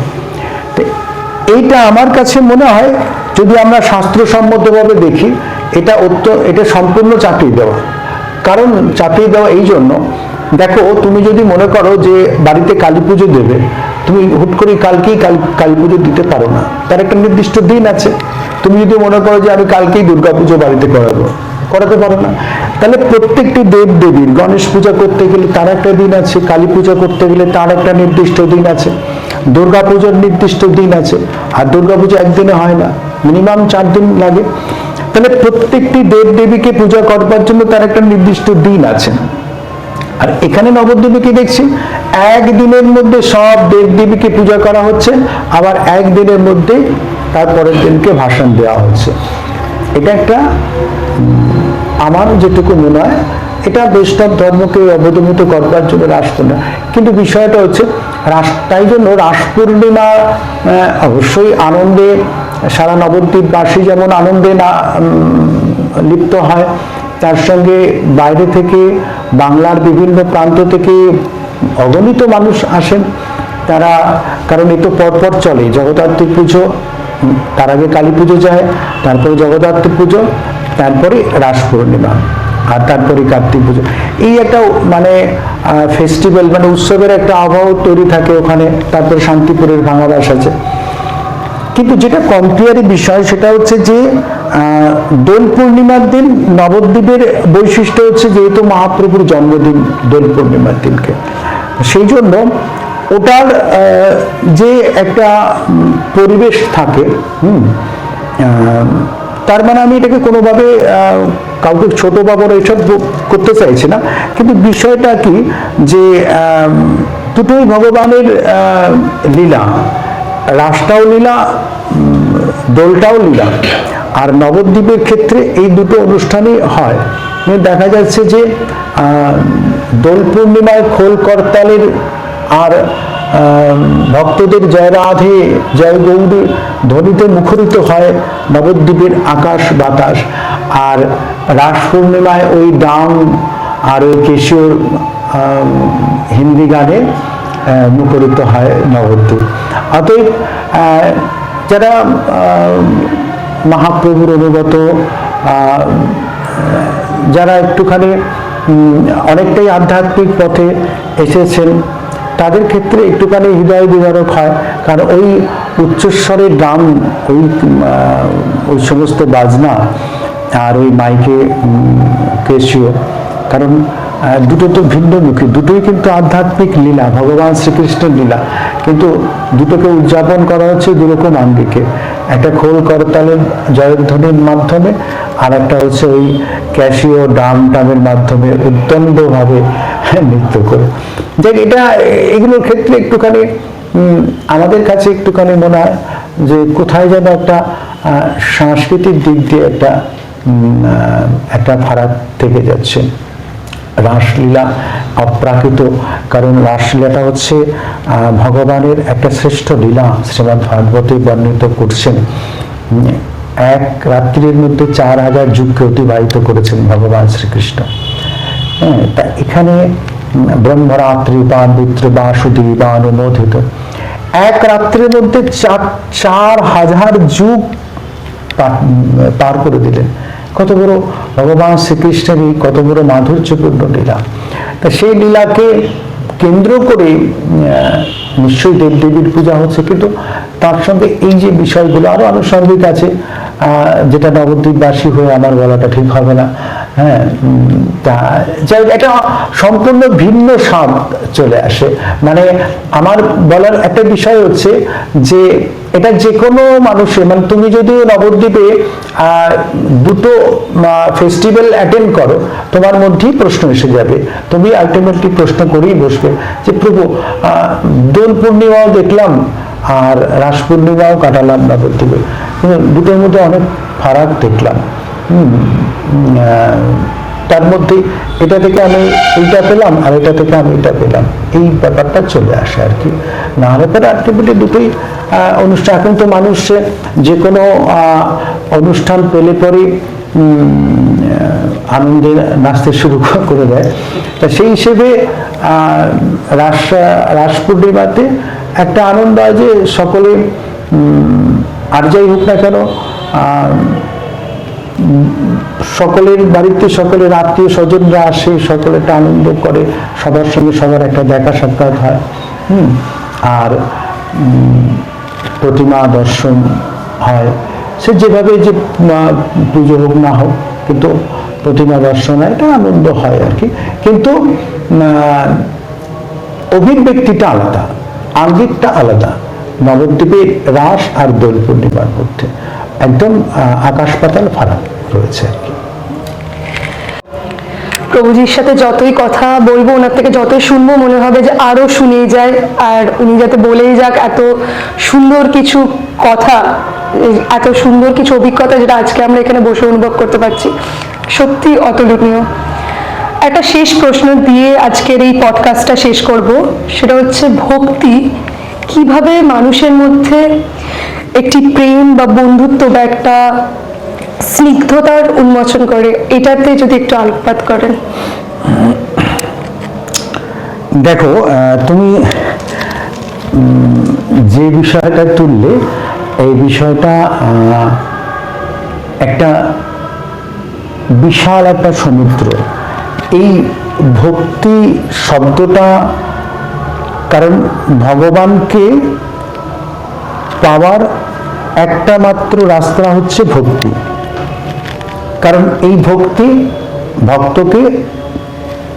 Speaker 2: এইটা আমার কাছে মনে হয়, যদি আমরা শাস্ত্রসম্মতভাবে দেখি, এটা সম্পূর্ণ চাপিয়ে দেওয়া। কারণ চাপিয়ে দেওয়া এই জন্য, দেখো তুমি যদি মনে করো যে বাড়িতে কালী পুজো দেবে, তুমি হুট করে কালকেই কালী পুজো দিতে পারো না, তার একটা নির্দিষ্ট দিন আছে। তুমি যদি মনে করো যে আমি কালকেই দুর্গা পুজো বাড়িতে করাতে পারো না। তাহলে প্রত্যেকটি দেব দেবীর, গণেশ পূজা করতে গেলে তার একটা দিন আছে, কালী পূজা করতে গেলে তার একটা নির্দিষ্ট দিন আছে, দুর্গা পুজোর নির্দিষ্ট দিন আছে। আর দুর্গা পুজো একদিনে হয় না, মিনিমাম 4 দিন লাগে। তাহলে প্রত্যেকটি দেব দেবীকে পূজা করবার জন্য তার একটা নির্দিষ্ট দিন আছে। আর এখানে নবদ্বীপে দেখছি একদিনের মধ্যে সব দেব দেবীকে পূজা করা হচ্ছে, আবার একদিনের মধ্যে তারপরের দিনকে ভাষণ দেওয়া হচ্ছে। এটা একটা, আমার যেটুকু মনে হয়, এটা বৈষ্ণব ধর্মকে অবদমিত করবার জন্য রাস পূর্ণিমা। কিন্তু বিষয়টা হচ্ছে তাই জন্য রাস পূর্ণিমা অবশ্যই আনন্দে, সারা নবদ্বীপবাসী যেমন আনন্দে লিপ্ত হয়, তার সঙ্গে বাইরে থেকে, বাংলার বিভিন্ন প্রান্ত থেকে অগণিত মানুষ আসেন তারা, কারণ এ তো পরপর চলে। জগদ্ধাত্রী পুজো, তার আগে কালী পুজো যায়, তারপরে জগদ্ধাত্রী পুজো, তারপরে রাস পূর্ণিমা, আর তারপরে কার্তিক পুজো। এই একটা মানে ফেস্টিভ্যাল, মানে উৎসবের একটা আবহাওয়া তৈরি থাকে ওখানে। তারপরে শান্তিপুরের ভাঙাবাস আছে। কিন্তু যেটা কম্পেয়ারি বিষয় সেটা হচ্ছে যে দোল পূর্ণিমার দিন নবদ্বীপের বৈশিষ্ট্য হচ্ছে যেহেতু মহাপ্রভুর জন্মদিন দোল পূর্ণিমার দিনকে, সেই জন্য ওটার যে একটা পরিবেশ থাকে, তার মানে আমি এটাকে কোনোভাবে কাউকে ছোট বা বড় এসব করতে চাইছি না। কিন্তু বিষয়টা কি যে দুটোই ভগবানের লীলা, রাসটাও লীলা, দোলটাও লীলা। আর নবদ্বীপের ক্ষেত্রে এই দুটো অনুষ্ঠানই হয়। দেখা যাচ্ছে যে দোল পূর্ণিমায় খোল করতালের আর ভক্তদের জয় রাধে জয় গৌরী ধ্বনিতে মুখরিত হয় নবদ্বীপের আকাশ বাতাস। আর রাস পূর্ণিমায় ওই ডাং আর ওই কেশিওর হিন্দি গানে মুখরিত হয় নবদ্বীপ। অতএব যারা মহাপ্রভুর অনুগত, যারা একটুখানি অনেকটাই আধ্যাত্মিক পথে এসেছেন, তাদের ক্ষেত্রে একটুখানি হৃদয় বিদারক হয়। কারণ ওই উচ্চস্বরের গান, ওই সমস্ত বাজনা আর ওই মাইকে কেশিও, কারণ দুটো তো ভিন্নমুখী, দুটোই কিন্তু আধ্যাত্মিক লীলা, ভগবান শ্রীকৃষ্ণের লীলা, কিন্তু দুটোকে উদযাপন করা হচ্ছে দুরকম আঙ্গিকে। একটা খোল করতালের জয়ধ্বনির মাধ্যমে, আর একটা হচ্ছে ওই ক্যাশিও ডাম টামের মাধ্যমে উদ্দণ্ডভাবে নৃত্য করে। দেখ, এগুলোর ক্ষেত্রে একটুখানি আমাদের কাছে একটুখানি মনে হয় যে কোথায় যেন একটা সাংস্কৃতিক দিক দিয়ে একটা ফারাক থেকে যাচ্ছে। রাসলীলা অপ্রাকৃত, কারণ রাসলীলাটা হচ্ছে ভগবানের একটা শ্রেষ্ঠ লীলা। শ্রীমদ্ ভাগবতে বর্ণিত করছেন, এক রাত্রির মধ্যে 4000 যুগকে অতিবাহিত করেছেন ভগবান শ্রীকৃষ্ণ। তা এখানে ব্রহ্মরাত্রি পাবিত্র বাসুদেবা অনুমোদিত, এক রাত্রির মধ্যে 4000 যুগ পার করে দিলেন। কত বড় ভগবান শ্রীকৃষ্ণের কত বড় মাধুর্যপূর্ণ লীলা। তা সেই লীলাকে কেন্দ্র করে নিশ্চয়ই দেবদেবীর পূজা হচ্ছে, কিন্তু তার সঙ্গে এই যে বিষয়গুলো আরো আনুষঙ্গিক আছে, যেটা নবদ্বীপবাসী হয়ে আমার বলাটা ঠিক হবে না। হ্যাঁ, তা এটা সম্পূর্ণ ভিন্ন স্বাদ চলে আসে। মানে আমার বলার একটা বিষয় হচ্ছে যে এটা যে কোনো মানুষের, মানে তুমি যদি নবদ্বীপে দুটো ফেস্টিভ্যাল অ্যাটেন্ড করো, তোমার মধ্যেই প্রশ্ন এসে যাবে, তুমি আলটিমেটলি প্রশ্ন করেই বসবে যে প্রভু দোল পূর্ণিমাও দেখলাম আর রাস পূর্ণিমাও কাটালাম নবদ্বীপে, দুটোর মধ্যে অনেক ফারাক দেখলাম। তার মধ্যে এটা থেকে আমি এইটা পেলাম আর এটা থেকে আমি এটা পেলাম, এই ব্যাপারটা চলে আসে আর কি। না হলে পরে আলটিমেটলি দুটোই অনুষ্ঠান। এখন তো মানুষ যে কোনো অনুষ্ঠান পেলে পরে আনন্দে নাচতে শুরু করে দেয়। তা সেই হিসেবে রাস পূর্ণিমাতে একটা আনন্দ হয় যে সকলে, আর যাই হোক না কেন, সকলের বাড়িতে সকলের আত্মীয় স্বজনরা আসে, সকলে একটা আনন্দ করে, সবার সঙ্গে সবার একটা দেখা সাক্ষাৎ হয়। আর প্রতিমা দর্শন হয়, সে যেভাবে যে পুজো হোক না হোক, কিন্তু প্রতিমা দর্শন হয়, এটা আনন্দ হয় আর কি। কিন্তু অভিব্যক্তিটা আলাদা, আঙ্গিকটা আলাদা নবদ্বীপের রাস আর দোল পূর্ণিমার মধ্যে, একদম আকাশ পাতাল ফারাক রয়েছে আর কি।
Speaker 1: প্রভুজির সাথে যতই কথা বলবো, ওনার থেকে যতই শুনবো, মনে হবে যে আরো শুনেই যায়, আর উনি যাতে বলেই যাক এত সুন্দর কিছু কথা, এত সুন্দর কিছু অভিজ্ঞতা, যেটা আজকে আমরা এখানে বসে অনুভব করতে পারছি, সত্যি অতুলনীয়। একটা শেষ প্রশ্ন দিয়ে আজকের এই পডকাস্টটা শেষ করব, সেটা হচ্ছে ভক্তি কিভাবে মানুষের মধ্যে একটি প্রেম বা বন্ধুত্ব বা একটা স্নিগ্ধতার উন্মোচন করে, এটাতে যদি একটু আলোকপাত করেন।
Speaker 2: দেখো, তুমি যে বিষয়টা তুললে, এই বিষয়টা একটা বিশাল একটা সমুদ্র। এই ভক্তি শব্দটা, কারণ ভগবানকে পাওয়ার একটা মাত্র রাস্তা হচ্ছে ভক্তি, কারণ এই ভক্তি ভক্তকে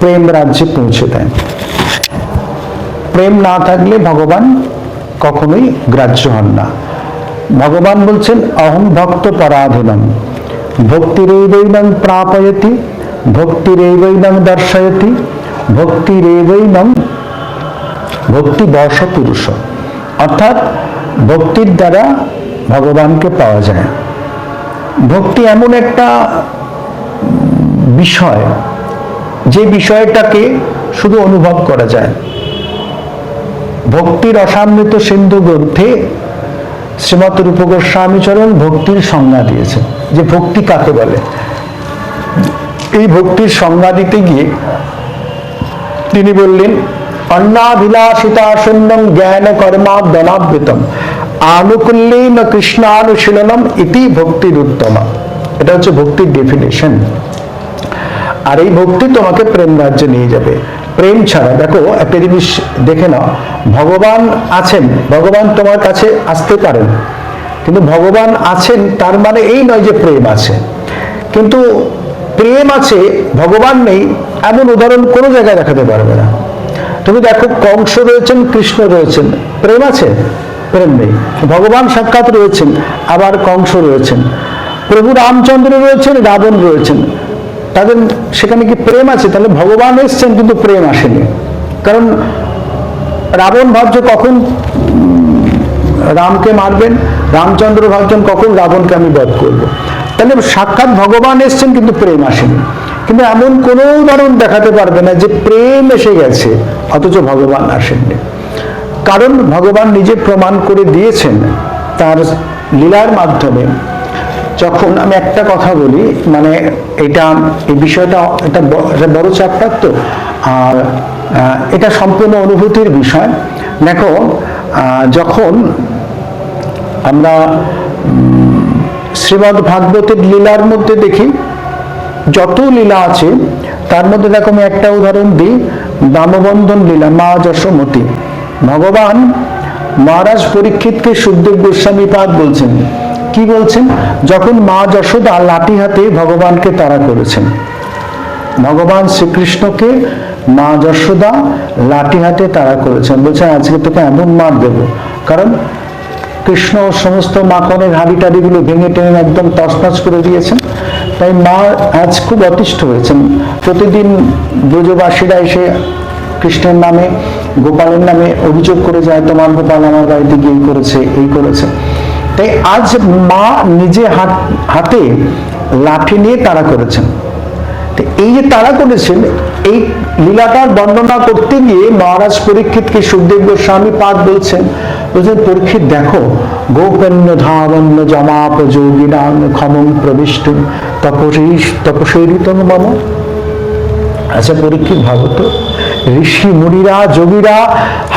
Speaker 2: প্রেম রাজ্যে পৌঁছে দেয়। প্রেম না থাকলে ভগবান কখনোই গ্রাহ্য হন না। ভগবান বলছেন অহং ভক্ত পরাধীনম ভক্তিরেবৈনং প্রাপয়তি ভক্তিরেবৈনং দর্শয়তি ভক্তিরেবৈনং ভক্তি বর্ষ পুরুষ। অর্থাৎ ভক্তির দ্বারা ভগবানকে পাওয়া যায়। ভক্তি এমন একটা বিষয়, যে বিষয়টাকে শুধু অনুভব করা যায়, ভক্তির রসামৃত সিন্ধু গ্রন্থে শ্রীমৎ রূপ গোস্বামীচরণ ভক্তির সংজ্ঞা দিয়েছেন, যে ভক্তি কাকে বলে। এই ভক্তির সংজ্ঞা দিতে গিয়ে তিনি বললেন, অন্নাভিলাষিতা শূন্যম জ্ঞান কর্মাদনাবৃতম আনুকূল্যেন কৃষ্ণানুশীলনম ইতি ভক্তির উত্তমা। এটা হচ্ছে ভক্তির ডেফিনেশন। আর এই ভক্তি তোমাকে প্রেম রাজ্যে নিয়ে যাবে। প্রেম ছাড়া, দেখো একটা জিনিস দেখে নাও, ভগবান আছেন, ভগবান তোমার কাছে আসতে পারেন, কিন্তু ভগবান আছেন তার মানে এই নয় যে প্রেম আছে। কিন্তু প্রেম আছে ভগবান নেই এমন উদাহরণ কোনো জায়গায় দেখাতে পারবে না। তুমি দেখো, কংস রয়েছেন, কৃষ্ণ রয়েছেন, প্রেম আছে? প্রেম নেই। ভগবান সাক্ষাৎ রয়েছেন, আবার কংস রয়েছেন, প্রভু রামচন্দ্র রয়েছেন, রাবণ রয়েছেন, তাদের সেখানে কি প্রেম আছে? তাহলে ভগবান এসছেন কিন্তু প্রেম আসেনি। কারণ রাবণ ভাবছে কখন রামকে মারবেন, রামচন্দ্র ভাবছেন কখন রাবণকে আমি বধ করব। তাহলে সাক্ষাৎ ভগবান এসছেন কিন্তু প্রেম আসেনি। কিন্তু এমন কোনো উদাহরণ দেখাতে পারবে না যে প্রেম এসে গেছে অথচ ভগবান আসেননি। কারণ ভগবান নিজে প্রমাণ করে দিয়েছেন তার লীলার মাধ্যমে। যখন আমি একটা কথা বলি, মানে এই বিষয়টা এটা বড় চ্যাপ্টার তো, আর এটা সম্পূর্ণ অনুভূতির বিষয়। দেখো, যখন আমরা শ্রীমদ্ ভাগবতের লীলার মধ্যে দেখি, যত লীলা আছে তার মধ্যে দেখো আমি একটা উদাহরণ দিই, দামবন্ধন লীলা, মা যশোমতী। ভগবান মহারাজ পরীক্ষিতকে সুখদেব গোস্বামী পাদ বলছেন, কি বলছেন? যখন মা যশোদা লাঠি হাতে ভগবানকে তাড়া করেছেন, ভগবান শ্রীকৃষ্ণকে মা যশোদা লাঠি হাতে তাড়া করেছেন, বলছেন আজকে তোকে এমন মার দেবো। কারণ কৃষ্ণ সমস্ত মাখনের হাঁড়ি টাড়িগুলো ভেঙে টেনে একদম তছনছ করে দিয়েছেন। তাই মা আজ খুব অতিষ্ঠ হয়েছেন। প্রতিদিন ব্রজবাসীরা এসে কৃষ্ণের নামে, গোপালের নামে অভিযোগ করে যায়, তোমার গোপাল আমার বাড়িতে গিয়ে করেছে, এই করেছে। তাই আজ মা নিজে হাতে লাঠি নিয়ে তাড়া করেছেন। এই যে তাড়া করেছেন, এই লীলাটার বর্ণনা করতে গিয়ে মহারাজ পরীক্ষিতকে সুখদেব গোস্বামী পাদ বলছেন, পরীক্ষিত দেখো, গোকন্য ধাবন্য জমাপ যোগিনাং ক্ষমং প্রবিষ্ট তপসৈরিতম মম। আচ্ছা পরীক্ষিত, ভাবো তো, ঋষি মুনিরা যোগীরা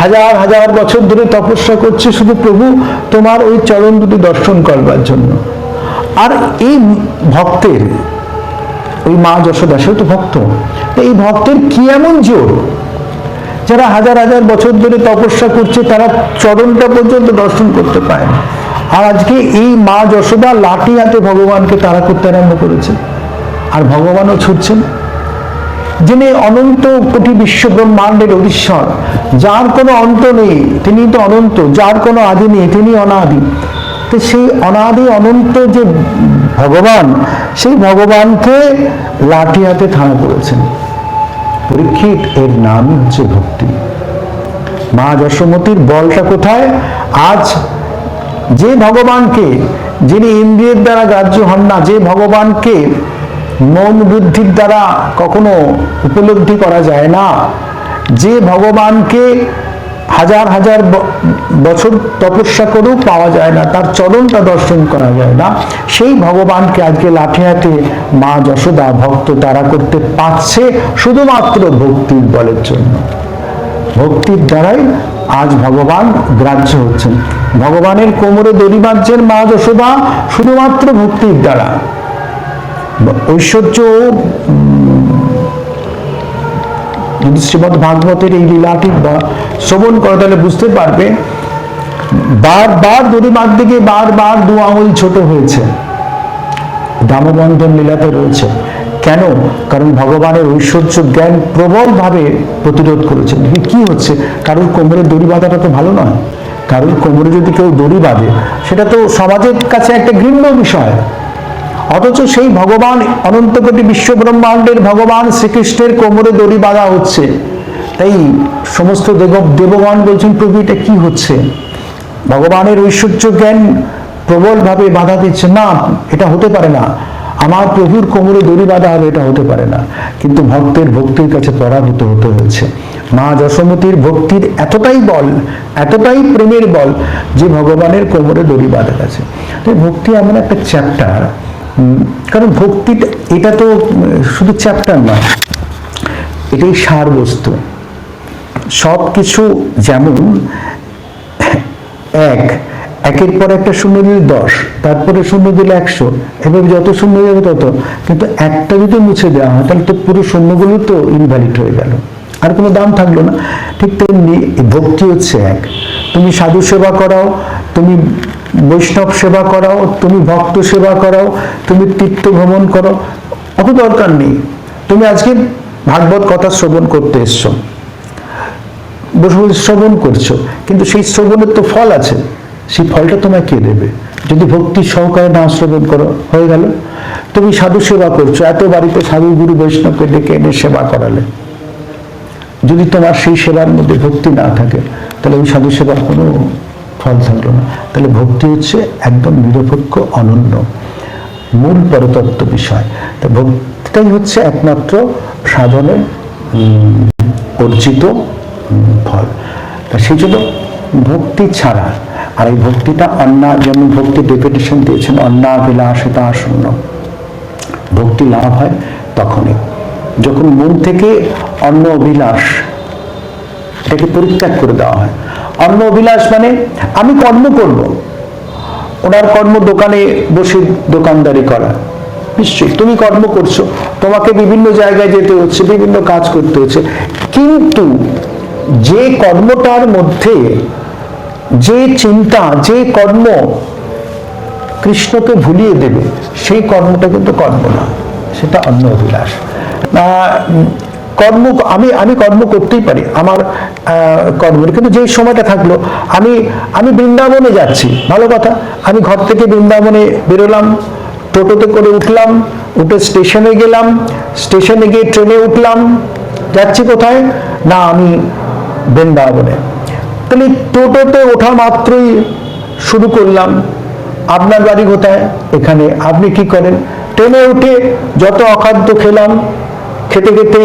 Speaker 2: হাজার হাজার বছর ধরে তপস্যা করছে শুধু প্রভু তোমার ওই চরণ দুটি দর্শন করবার জন্য। আর এই ভক্তের, ওই মা যশোদা, সেও তো ভক্ত, এই ভক্তের কি এমন জোর, যারা হাজার হাজার বছর ধরে তপস্যা করছে তারা চরণটা পর্যন্ত দর্শন করতে পায় না। আর আজকে এই মা যশোদা লাঠি হাতে ভগবানকে তাড়া করতে আরম্ভ করেছে, আর ভগবানও ছুটছেন। যিনি অনন্ত কোটি বিশ্ব ব্রহ্মাণ্ডের অধীশ্বর, যার কোনো অন্ত নেই তিনি তো অনন্ত, যার কোনো আদি নেই তিনি অনাদি। তো সেই অনাদি অনন্ত যে ভগবান, সেই ভগবানকে লাঠি হাতে থানা করেছেন পরীক্ষিত। এর নামই হচ্ছে ভক্তি। মা যশোমতীর বলটা কোথায়? আজ যে ভগবানকে, যিনি ইন্দ্রিয়ের দ্বারা গ্রাহ্য হন না, যে ভগবানকে মন বুদ্ধির দ্বারা কখনো উপলব্ধি করা যায় না, যে ভগবানকে হাজার হাজার বছর তপস্যা করেও পাওয়া যায় না, তার চরণটা দর্শন করা যায় না, সেই ভগবানকে আজকে লাঠি হাতে মা যশোদা ভক্ত তাড়া করতে পারছে শুধুমাত্র ভক্তির বলের জন্য। ভক্তির দ্বারাই আজ ভগবান গ্রাহ্য হচ্ছেন। ভগবানের কোমরে দড়ি বাঁধছেন মা যশোদা শুধুমাত্র ভক্তির দ্বারা। ঐশ্বর্য, যদি শ্রীমদ্ ভাগবতের এই লীলাটি শ্রবণ করো তাহলে বুঝতে পারবে, বারবার দড়ি বাঁধতে গিয়ে বারবার দু আঙুল ছোট হয়েছে, দামবন্ধন লীলাতে রয়েছে। কেন? কারণ ভগবানের ঐশ্বর্য জ্ঞান প্রবলভাবে প্রতিরোধ করেছে। কি হচ্ছে? কারোর কোমরে দড়ি বাঁধাটা তো ভালো নয়। কারোর কোমরে যদি কেউ দড়ি বাঁধে সেটা তো সমাজের কাছে একটা ঘৃণ্য বিষয়। অথচ সেই ভগবান, অনন্ত কোটি বিশ্ব ব্রহ্মাণ্ডের ভগবান শ্রীকৃষ্ণের কোমরে দড়ি বাঁধা হচ্ছে। তাই সমস্ত দেবগণ বলছেন, প্রভু এটা কি হচ্ছে? ভগবানের ঐশ্বর্য জ্ঞান প্রবলভাবে বাধা দিচ্ছে, না এটা হতে পারে না, আমার প্রভুর কোমরে দড়ি বাঁধা হবে, এটা হতে পারে না। কিন্তু ভক্তের ভক্তির কাছে পরাভূত হতে হয়েছে। মা যশোমতীর ভক্তির এতটাই বল, এতটাই প্রেমের বল যে ভগবানের কোমরে দড়ি বাঁধা আছে। তাই ভক্তি এমন একটা চ্যাপ্টার, কারণ ভক্তি এটা তো শুধু চ্যাপ্টার নয়, এটাই সার বস্তু। সব কিছু যেমন একের পর একটা শূন্য দিলে 10, তারপরে শূন্য দিলে 100, এভাবে যত শূন্য যাবে তত, কিন্তু একটা যদি মুছে দেওয়া হয় তাহলে তো পুরো শূন্যগুলো তো ইনভ্যালিড হয়ে গেল, আর কোনো দাম থাকলো না। ঠিক তেমনি ভক্তি হচ্ছে এক। তুমি সাধু সেবা করাও, তুমি বৈষ্ণব সেবা করাও, তুমি ভক্ত সেবা করাও, তুমি তীর্থ ভ্রমণ করো, অত দরকার নেই। তুমি আজকে ভাগবত কথা শ্রবণ করতে এসছো, বসে বসে শ্রবণ করছো, কিন্তু সেই শ্রবণের তো ফল আছে, সেই ফলটা তোমায় কে দেবে? যদি ভক্তি সহকারে না শ্রবণ করো, হয়ে গেল। তুমি সাধু সেবা করছো, এত বাড়িতে সাধু গুরু বৈষ্ণবকে ডেকে এনে সেবা করালে, যদি তোমার সেই সেবার মধ্যে ভক্তি না থাকে তাহলে ওই সাধু সেবার কোনো ফল থাকলো না। তাহলে ভক্তি হচ্ছে একদম নিরপেক্ষ, অনন্য, মূল পরতত্ত্ব বিষয়। তো ভক্তিটাই হচ্ছে একমাত্র সাধনের অর্জিত ফল। তা সেই জন্য ভক্তি ছাড়া, আর এই ভক্তিটা যেমন ভক্তি ডেফিনেশন দিয়েছেন, অন্নাভিলাষিতা শূন্য। ভক্তি লাভ হয় তখনই যখন মন থেকে অন্য অভিলাষ এটাকে পরিত্যাগ করে দেওয়া হয়। অন্য অভিলাষ মানে আমি কর্ম করব, ওনার কর্ম দোকানে বসে দোকানদারি করা, নিশ্চয়ই তুমি কর্ম করছো, তোমাকে বিভিন্ন জায়গায় যেতে হচ্ছে, বিভিন্ন কাজ করতে হচ্ছে, কিন্তু যে কর্মটার মধ্যে যে চিন্তা, যে কর্ম কৃষ্ণকে ভুলিয়ে দেবে, সেই কর্মটা কিন্তু কর্ম না, সেটা অন্য অভিলাষ। কর্ম আমি কর্ম করতেই পারি, আমার কর্ম, কিন্তু যে সময়টা থাকলো আমি বৃন্দাবনে যাচ্ছি, ভালো কথা, আমি ঘর থেকে বৃন্দাবনে বেরোলাম, টোটোতে করে উঠলাম, উঠে স্টেশনে গেলাম, স্টেশনে গিয়ে ট্রেনে উঠলাম, যাচ্ছি কোথায় না আমি বৃন্দাবনে। তাহলে টোটোতে ওঠা মাত্রই শুরু করলাম, আপনার বাড়ি কোথায়? এখানে। আপনি কি করেন? ট্রেনে উঠে যত অখাদ্য খেলাম, খেতে খেতে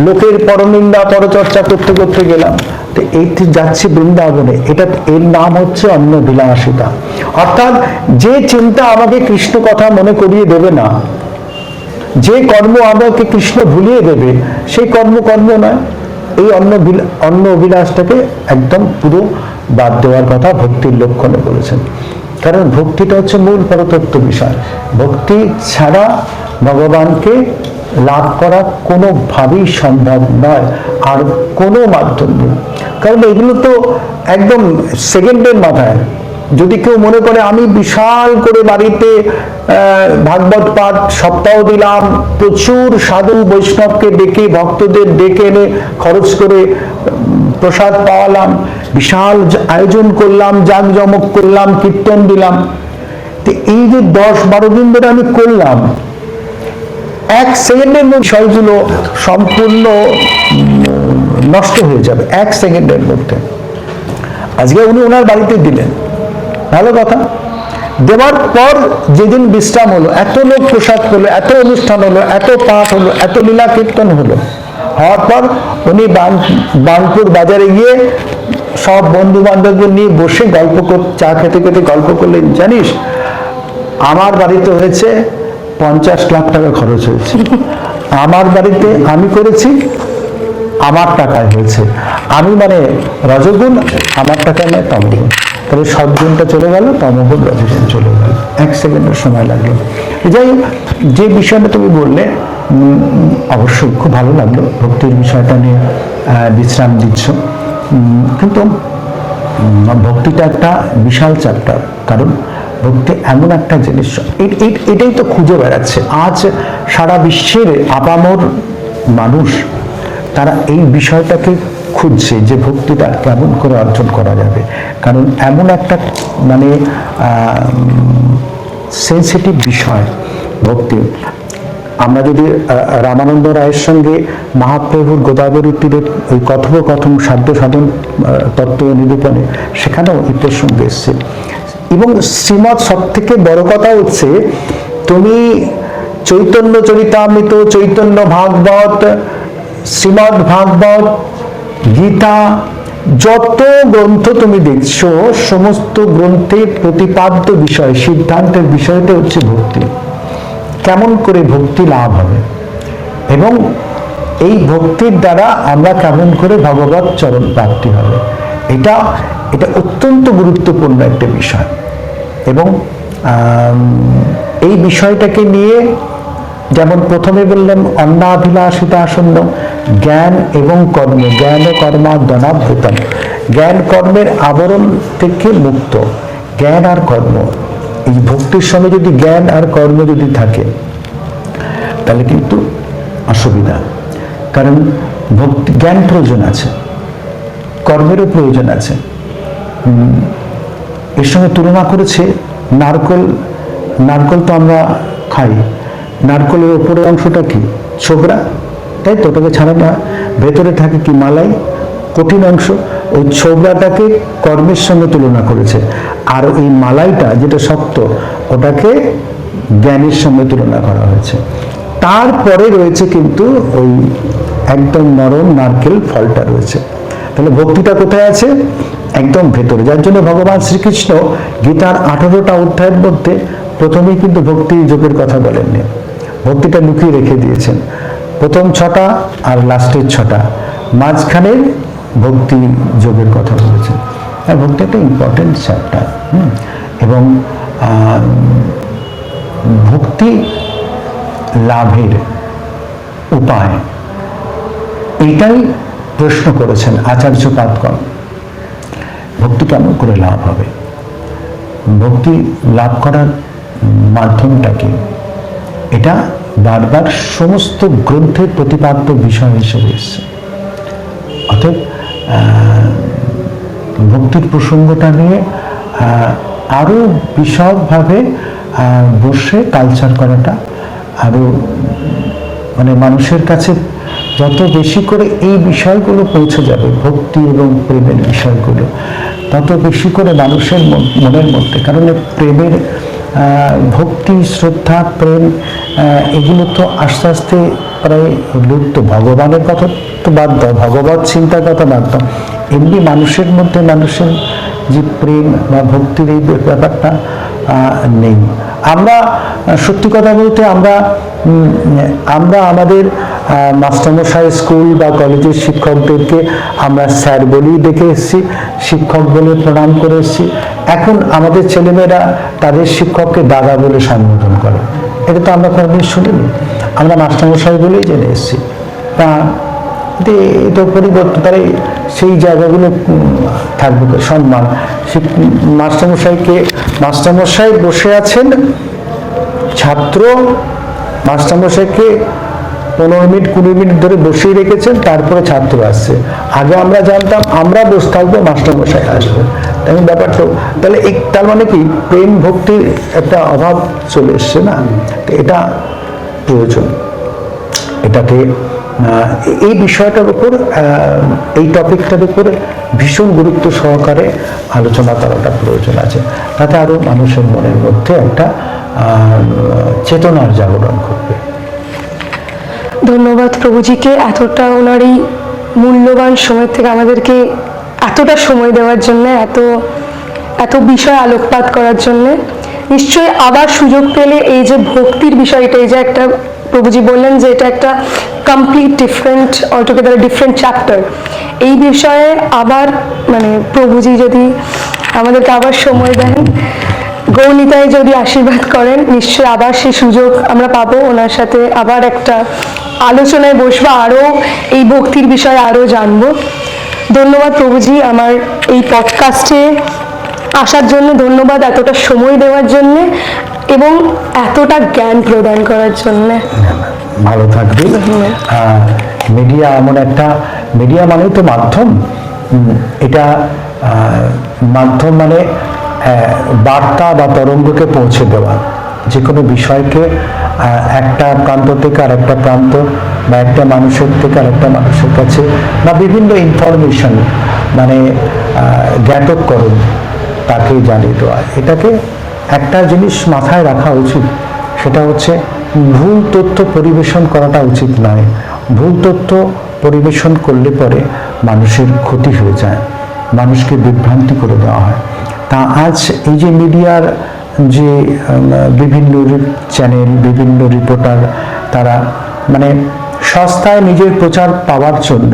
Speaker 2: লোকের পরনিন্দা পরচর্চা করতে করতে গেলাম, তো এই যাচ্ছি বৃন্দাবনে, এর নাম হচ্ছে অন্নবিলাসিতা। অর্থাৎ যে চিন্তা আমাকে কৃষ্ণ কথা মনে করিয়ে দেবে না, যে কর্ম আমাকে কৃষ্ণ ভুলিয়ে দেবে, সেই কর্ম নয়। এই অন্য অভিলাষটাকে একদম পুরো বাদ দেওয়ার কথা ভক্তির লক্ষণে বলেছেন। কারণ ভক্তিটা হচ্ছে মূল পরতত্ত্ব বিষয়। ভক্তি ছাড়া ভগবানকে লাভ করা কোনোভাবেই সম্ভব নয়, আর কোনো মাধ্যম নেই। কারণ এগুলো তো একদম সেকেন্ডের মাথায়। যদি কেউ মনে করে আমি বিশাল করে বাড়িতে ভাগবত পাঠ সপ্তাহ দিলাম, প্রচুর সাধু বৈষ্ণবকে ডেকে, ভক্তদের ডেকে এনে খরচ করে প্রসাদ পাওয়ালাম, বিশাল আয়োজন করলাম, জাঁকজমক করলাম, কীর্তন দিলাম, তো এই যে 10-12 দিন ধরে আমি করলাম, এক সেকেন্ডের মধ্যে বিষয়গুলো সম্পূর্ণ নষ্ট হয়ে যাবে, এক সেকেন্ডের মধ্যে। আজকে উনি ওনার বাড়িতে দিলেন, ভালো কথা, দেওয়ার পর যেদিন বিশ্রাম হলো, এত লোক প্রসাদ হলো, এত অনুষ্ঠান হলো, এত পাঠ হলো, এত লীলা কীর্তন হলো, হওয়ার পর উনি বার্নপুর বাজারে গিয়ে সব বন্ধু বান্ধবদের নিয়ে বসে চা খেতে খেতে গল্প করলেন, জানিস আমার বাড়িতে হয়েছে 50 লাখ টাকা খরচ হয়েছে, আমার বাড়িতে আমি করেছি, আমার টাকায় হয়েছে, আমি মানে রজগুণ, আমার টাকায় নয় তমগুণ। তাহলে সদ্গুণটা চলে গেল, তমগুণ রজগুণ চলে গেল, 1 সেকেন্ডের সময় লাগলো। যাই হোক, যে বিষয়টা তুমি বললে অবশ্যই খুব ভালো লাগলো, ভক্তির বিষয়টা নিয়ে বিশ্রাম দিচ্ছ, কিন্তু ভক্তিটা একটা বিশাল চ্যাপ্টার। কারণ ভক্তি এমন একটা জিনিস, এটাই তো খুঁজে বেড়াচ্ছে আজ সারা বিশ্বের আপামর মানুষ, তারা এই বিষয়টাকে খুঁজছে যে ভক্তিটা কেমন করে অর্জন করা যাবে। কারণ এমন একটা মানে সেন্সিটিভ বিষয় ভক্তি। আমরা যদি রামানন্দ রায়ের সঙ্গে মহাপ্রভুর গোদাবরী তীরে ওই কথোপকথন সাধ্য সাধন তত্ত্ব নিরূপণে, সেখানেও এই প্রসঙ্গ এসছে। এবং শ্রীমৎ সব থেকে বড় কথা হচ্ছে, তুমি চৈতন্য চরিতামৃত, চৈতন্য ভাগবত, শ্রীমৎ ভাগবত, গীতা, যত গ্রন্থ তুমি দেখছো সমস্ত গ্রন্থের প্রতিপাদ্য বিষয়, সিদ্ধান্তের বিষয়টা হচ্ছে ভক্তি। কেমন করে ভক্তি লাভ হবে এবং এই ভক্তির দ্বারা আমরা কেমন করে ভগবত চরণ প্রাপ্তি হবে, এটা অত্যন্ত গুরুত্বপূর্ণ একটা বিষয়। এবং এই বিষয়টাকে নিয়ে যেমন প্রথমে বললাম অন্নাভিলাষিতা আসন্ন, জ্ঞান এবং কর্ম, জ্ঞান ও কর্মাদ্যনাভূতম, জ্ঞান কর্মের আবরণ থেকে মুক্ত। জ্ঞান আর কর্ম, এই ভক্তির সঙ্গে যদি জ্ঞান আর কর্ম যদি থাকে তাহলে কিন্তু অসুবিধা। কারণ ভক্তি, জ্ঞান প্রয়োজন আছে, কর্মেরও প্রয়োজন আছে। এর সঙ্গে তুলনা করেছে নারকল তো আমরা খাই, নারকলের ওপরের অংশটা কি ছোবড়া, তাই তো, ওটাকে ছাড়ানো হয়, ভেতরে থাকে কি মালাই, কঠিন অংশ। ওই ছোবড়াটাকে কর্মের সঙ্গে তুলনা করেছে, আর ওই মালাইটা যেটা শক্ত ওটাকে জ্ঞানের সঙ্গে তুলনা করা হয়েছে। তারপরে রয়েছে কিন্তু ওই একদম নরম নারকেল ফলটা রয়েছে। তাহলে ভক্তিটা কোথায় আছে? একদম ভেতরে। যার জন্য ভগবান শ্রীকৃষ্ণ গীতার 18টা অধ্যায়ের মধ্যে প্রথমেই কিন্তু ভক্তি যোগের কথা বলেননি, ভক্তিটা লুকিয়ে রেখে দিয়েছেন। প্রথম 6টা আর লাস্টের 6টা, মাঝখানের ভক্তি যোগের কথা বলেছেন। ভক্তি একটা ইম্পর্টেন্ট চ্যাপ্টার। এবং ভক্তি লাভের উপায় এইটাই প্রশ্ন করেছেন আচার্য পাদগণ। ভক্তি কেমন করে লাভ হবে, ভক্তি লাভ করার মাধ্যমটা কি, এটা বারবার সমস্ত গ্রন্থের প্রতিপাদ্য বিষয় হিসেবে এসছে। অর্থাৎ ভক্তির প্রসঙ্গটা নিয়ে আরো বিশদভাবে বসে কালচার করাটা আরো মানে মানুষের কাছে যত বেশি করে এই বিষয়গুলো পৌঁছে যাবে, ভক্তি এবং প্রেমের বিষয়গুলো, তত বেশি করে মানুষের মনের মধ্যে, কারণ প্রেমের ভক্তি, শ্রদ্ধা, প্রেম এগুলো তো আস্তে আস্তে প্রায় লুপ্ত। ভগবানের কথা তো বাদ দাও, ভগবত চিন্তার কথা বাদ দাও, এমনি মানুষের মধ্যে মানুষের যে প্রেম বা ভক্তির এই ব্যাপারটা নেই। আমরা সত্যি কথা বলতে আমরা আমাদের মাস্টারমশাই, স্কুল বা কলেজের শিক্ষকদেরকে আমরা স্যার বলেই ডেকে এসেছি, শিক্ষক বলে প্রণাম করে এসেছি। এখন আমাদের ছেলেমেয়েরা তাদের শিক্ষককে দাদা বলে সম্বোধন করে, এটা তো আমরা কোনোদিন শুনিনি, আমরা মাস্টারমশাই বলেই জেনে এসেছি। তা এটা পরিবর্তন, তাহলে সেই জায়গাগুলো থাকবে সম্মান। মাস্টারমশাই বসে আছেন, ছাত্র মাস্টারমশাইকে 15 মিনিট 20 মিনিট ধরে বসিয়ে রেখেছেন, তারপরে ছাত্র আসছে। আগে আমরা জানতাম আমরা বসে থাকবো, মাস্টারমশাই আসবে, তেমন ব্যাপারটা। তাহলে তার মানে কি প্রেম ভক্তির একটা অভাব চলে এসছে না? এটা প্রয়োজন, এটাকে এই বিষয়টার উপর, এই টপিকটার উপর ভীষণ গুরুত্ব সহকারে আলোচনা করাটা প্রয়োজন আছে, তাতে আরো মানুষের মনের মধ্যে একটা চেতনার জাগরণ ঘটবে।
Speaker 1: ধন্যবাদ প্রভুজিকে এতটা ওনার এই মূল্যবান সময় থেকে আমাদেরকে এতটা সময় দেওয়ার জন্য, এত বিষয় আলোকপাত করার জন্য। নিশ্চয়ই আবার সুযোগ পেলে এই যে ভক্তির বিষয়টা, এই যে একটা প্রভুজি বললেন যে এটা একটা complete different, altogether different chapter, এই বিষয়ে আবার মানে প্রভুজি যদি আমাদেরকে আবার সময় দেন, গৌনিতায় যদি আশীর্বাদ করেন, নিশ্চয়ই আবার সেই সুযোগ আমরা পাবো, ওনার সাথে আবার একটা আলোচনায় বসবো, আরও এই ভক্তির বিষয়ে আরও জানবো। ধন্যবাদ প্রভুজি আমার এই পডকাস্টে আসার জন্য, ধন্যবাদ এতটা সময় দেওয়ার জন্য এবং এতটা জ্ঞান প্রদান করার জন্য।
Speaker 2: ভালো থাকবে। মিডিয়া এমন একটা, মিডিয়া মানে তো মাধ্যম, এটা মাধ্যম মানে বার্তা বা তরঙ্গকে পৌঁছে দেওয়া, যে কোনো বিষয়কে একটা প্রান্ত থেকে আর একটা প্রান্ত, বা একটা মানুষের থেকে আর একটা মানুষের কাছে, বা বিভিন্ন ইনফরমেশন মানে জ্ঞাতকরণ তাকে জানিয়ে দেওয়া। এটাকে একটা জিনিস মাথায় রাখা উচিত, সেটা হচ্ছে ভুল তথ্য পরিবেশন করাটা উচিত নয়। ভুল তথ্য পরিবেশন করলে পরে মানুষের ক্ষতি হয়ে যায়, মানুষকে বিভ্রান্তি করে দেওয়া হয়। তা আজ এই যে মিডিয়ার যে বিভিন্ন চ্যানেল, বিভিন্ন রিপোর্টার, তারা মানে সস্তায় নিজের প্রচার পাওয়ার জন্য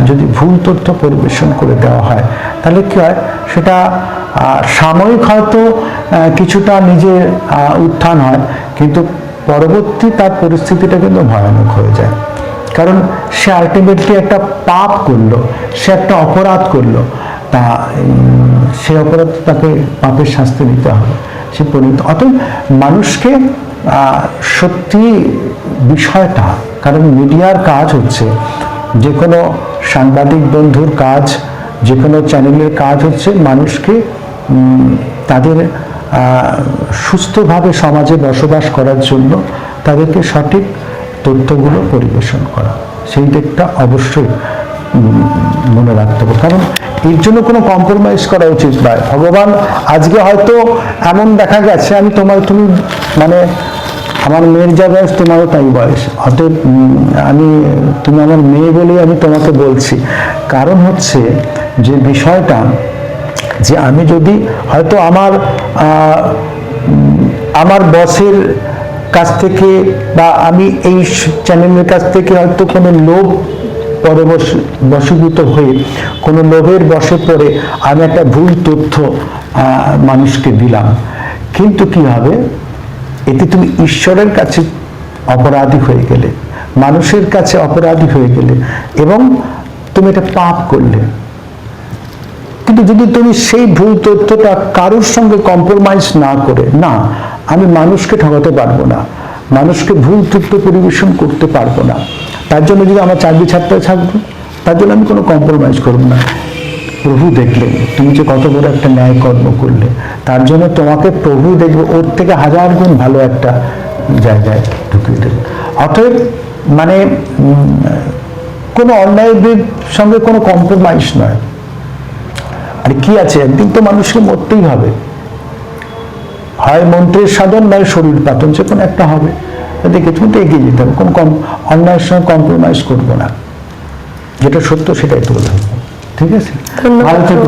Speaker 2: যদি ভুল তথ্য পরিবেশন করে দেওয়া হয়, তাহলে কি হয়, সেটা সাময়িক হয়তো কিছুটা নিজের উত্থান হয়, কিন্তু পরবর্তী তার পরিস্থিতিটা কিন্তু ভয়ানক হয়ে যায়। কারণ সে আলটিমেটলি একটা পাপ করলো, সে একটা অপরাধ করলো, তা সে অপরাধ তাকে পাপের শাস্তি নিতে হবে, সে পরিণত। অতএব মানুষকে সত্যি বিষয়টা, কারণ মিডিয়ার কাজ হচ্ছে, যে কোনো সাংবাদিক বন্ধুর কাজ, যে কোনো চ্যানেলের কাজ হচ্ছে মানুষকে তাদের সুস্থভাবে সমাজে বসবাস করার জন্য তাদেরকে সঠিক তথ্যগুলো পরিবেশন করা, সেই দিকটা অবশ্যই মনে রাখতে হবে। কারণ এর জন্য কোনো কম্প্রোমাইজ করা উচিত নয়। ভগবান আজকে হয়তো এমন দেখা গেছে, তুমি মানে আমার মেয়ের যা বয়স তোমারও তাই বয়স, অতএব তুমি আমার মেয়ে বলেই আমি তোমাকে বলছি। কারণ হচ্ছে যে বিষয়টা, যে আমি যদি হয়তো আমার বসের কাছ থেকে বা আমি এই চ্যানেলের কাছ থেকে হয়তো কোনো লোভ পরে বশীভূত হয়ে, কোনো লোভের বশে পড়ে আমি একটা ভুল তথ্য মানুষকে দিলাম, কিন্তু কি হবে, এতে তুমি ঈশ্বরের কাছে অপরাধী হয়ে গেলে, মানুষের কাছে অপরাধী হয়ে গেলে, এবং তুমি এটা পাপ করলে। কিন্তু যদি তুমি সেই ভুল তথ্যটা কারোর সঙ্গে কম্প্রোমাইজ না করে, না আমি মানুষকে ঠকাতে পারবো না, মানুষকে ভুল তথ্য পরিবেশন করতে পারবো না, তার জন্য যদি আমার চাকরি ছাড়তে থাকবো, তার জন্য আমি কোনো কম্প্রোমাইজ করবো না। প্রভু দেখলেন তুমি যে কত বড় একটা ন্যায় কর্ম করলে, তার জন্য তোমাকে প্রভু দেখবে ওর থেকে 1000 গুণ ভালো একটা জায়গায় ঢুকিয়ে দেবে। অতএব মানে কোনো অন্যায়ের সঙ্গে কোনো কম্প্রোমাইজ নয়। আর কি আছে, একদিন তো মানুষকে মরতেই হবে, হয় মন্ত্রের সাধন নয় শরীর পাতন, যে কোনো একটা হবে। দেখে তুমি তো এগিয়ে যেতে হবে, কোনো অন্যায়ের সঙ্গে কম্প্রোমাইজ করবো না, যেটা সত্য সেটাই তুলে ধরবো। ঠিক আছে, ভালো থেকো।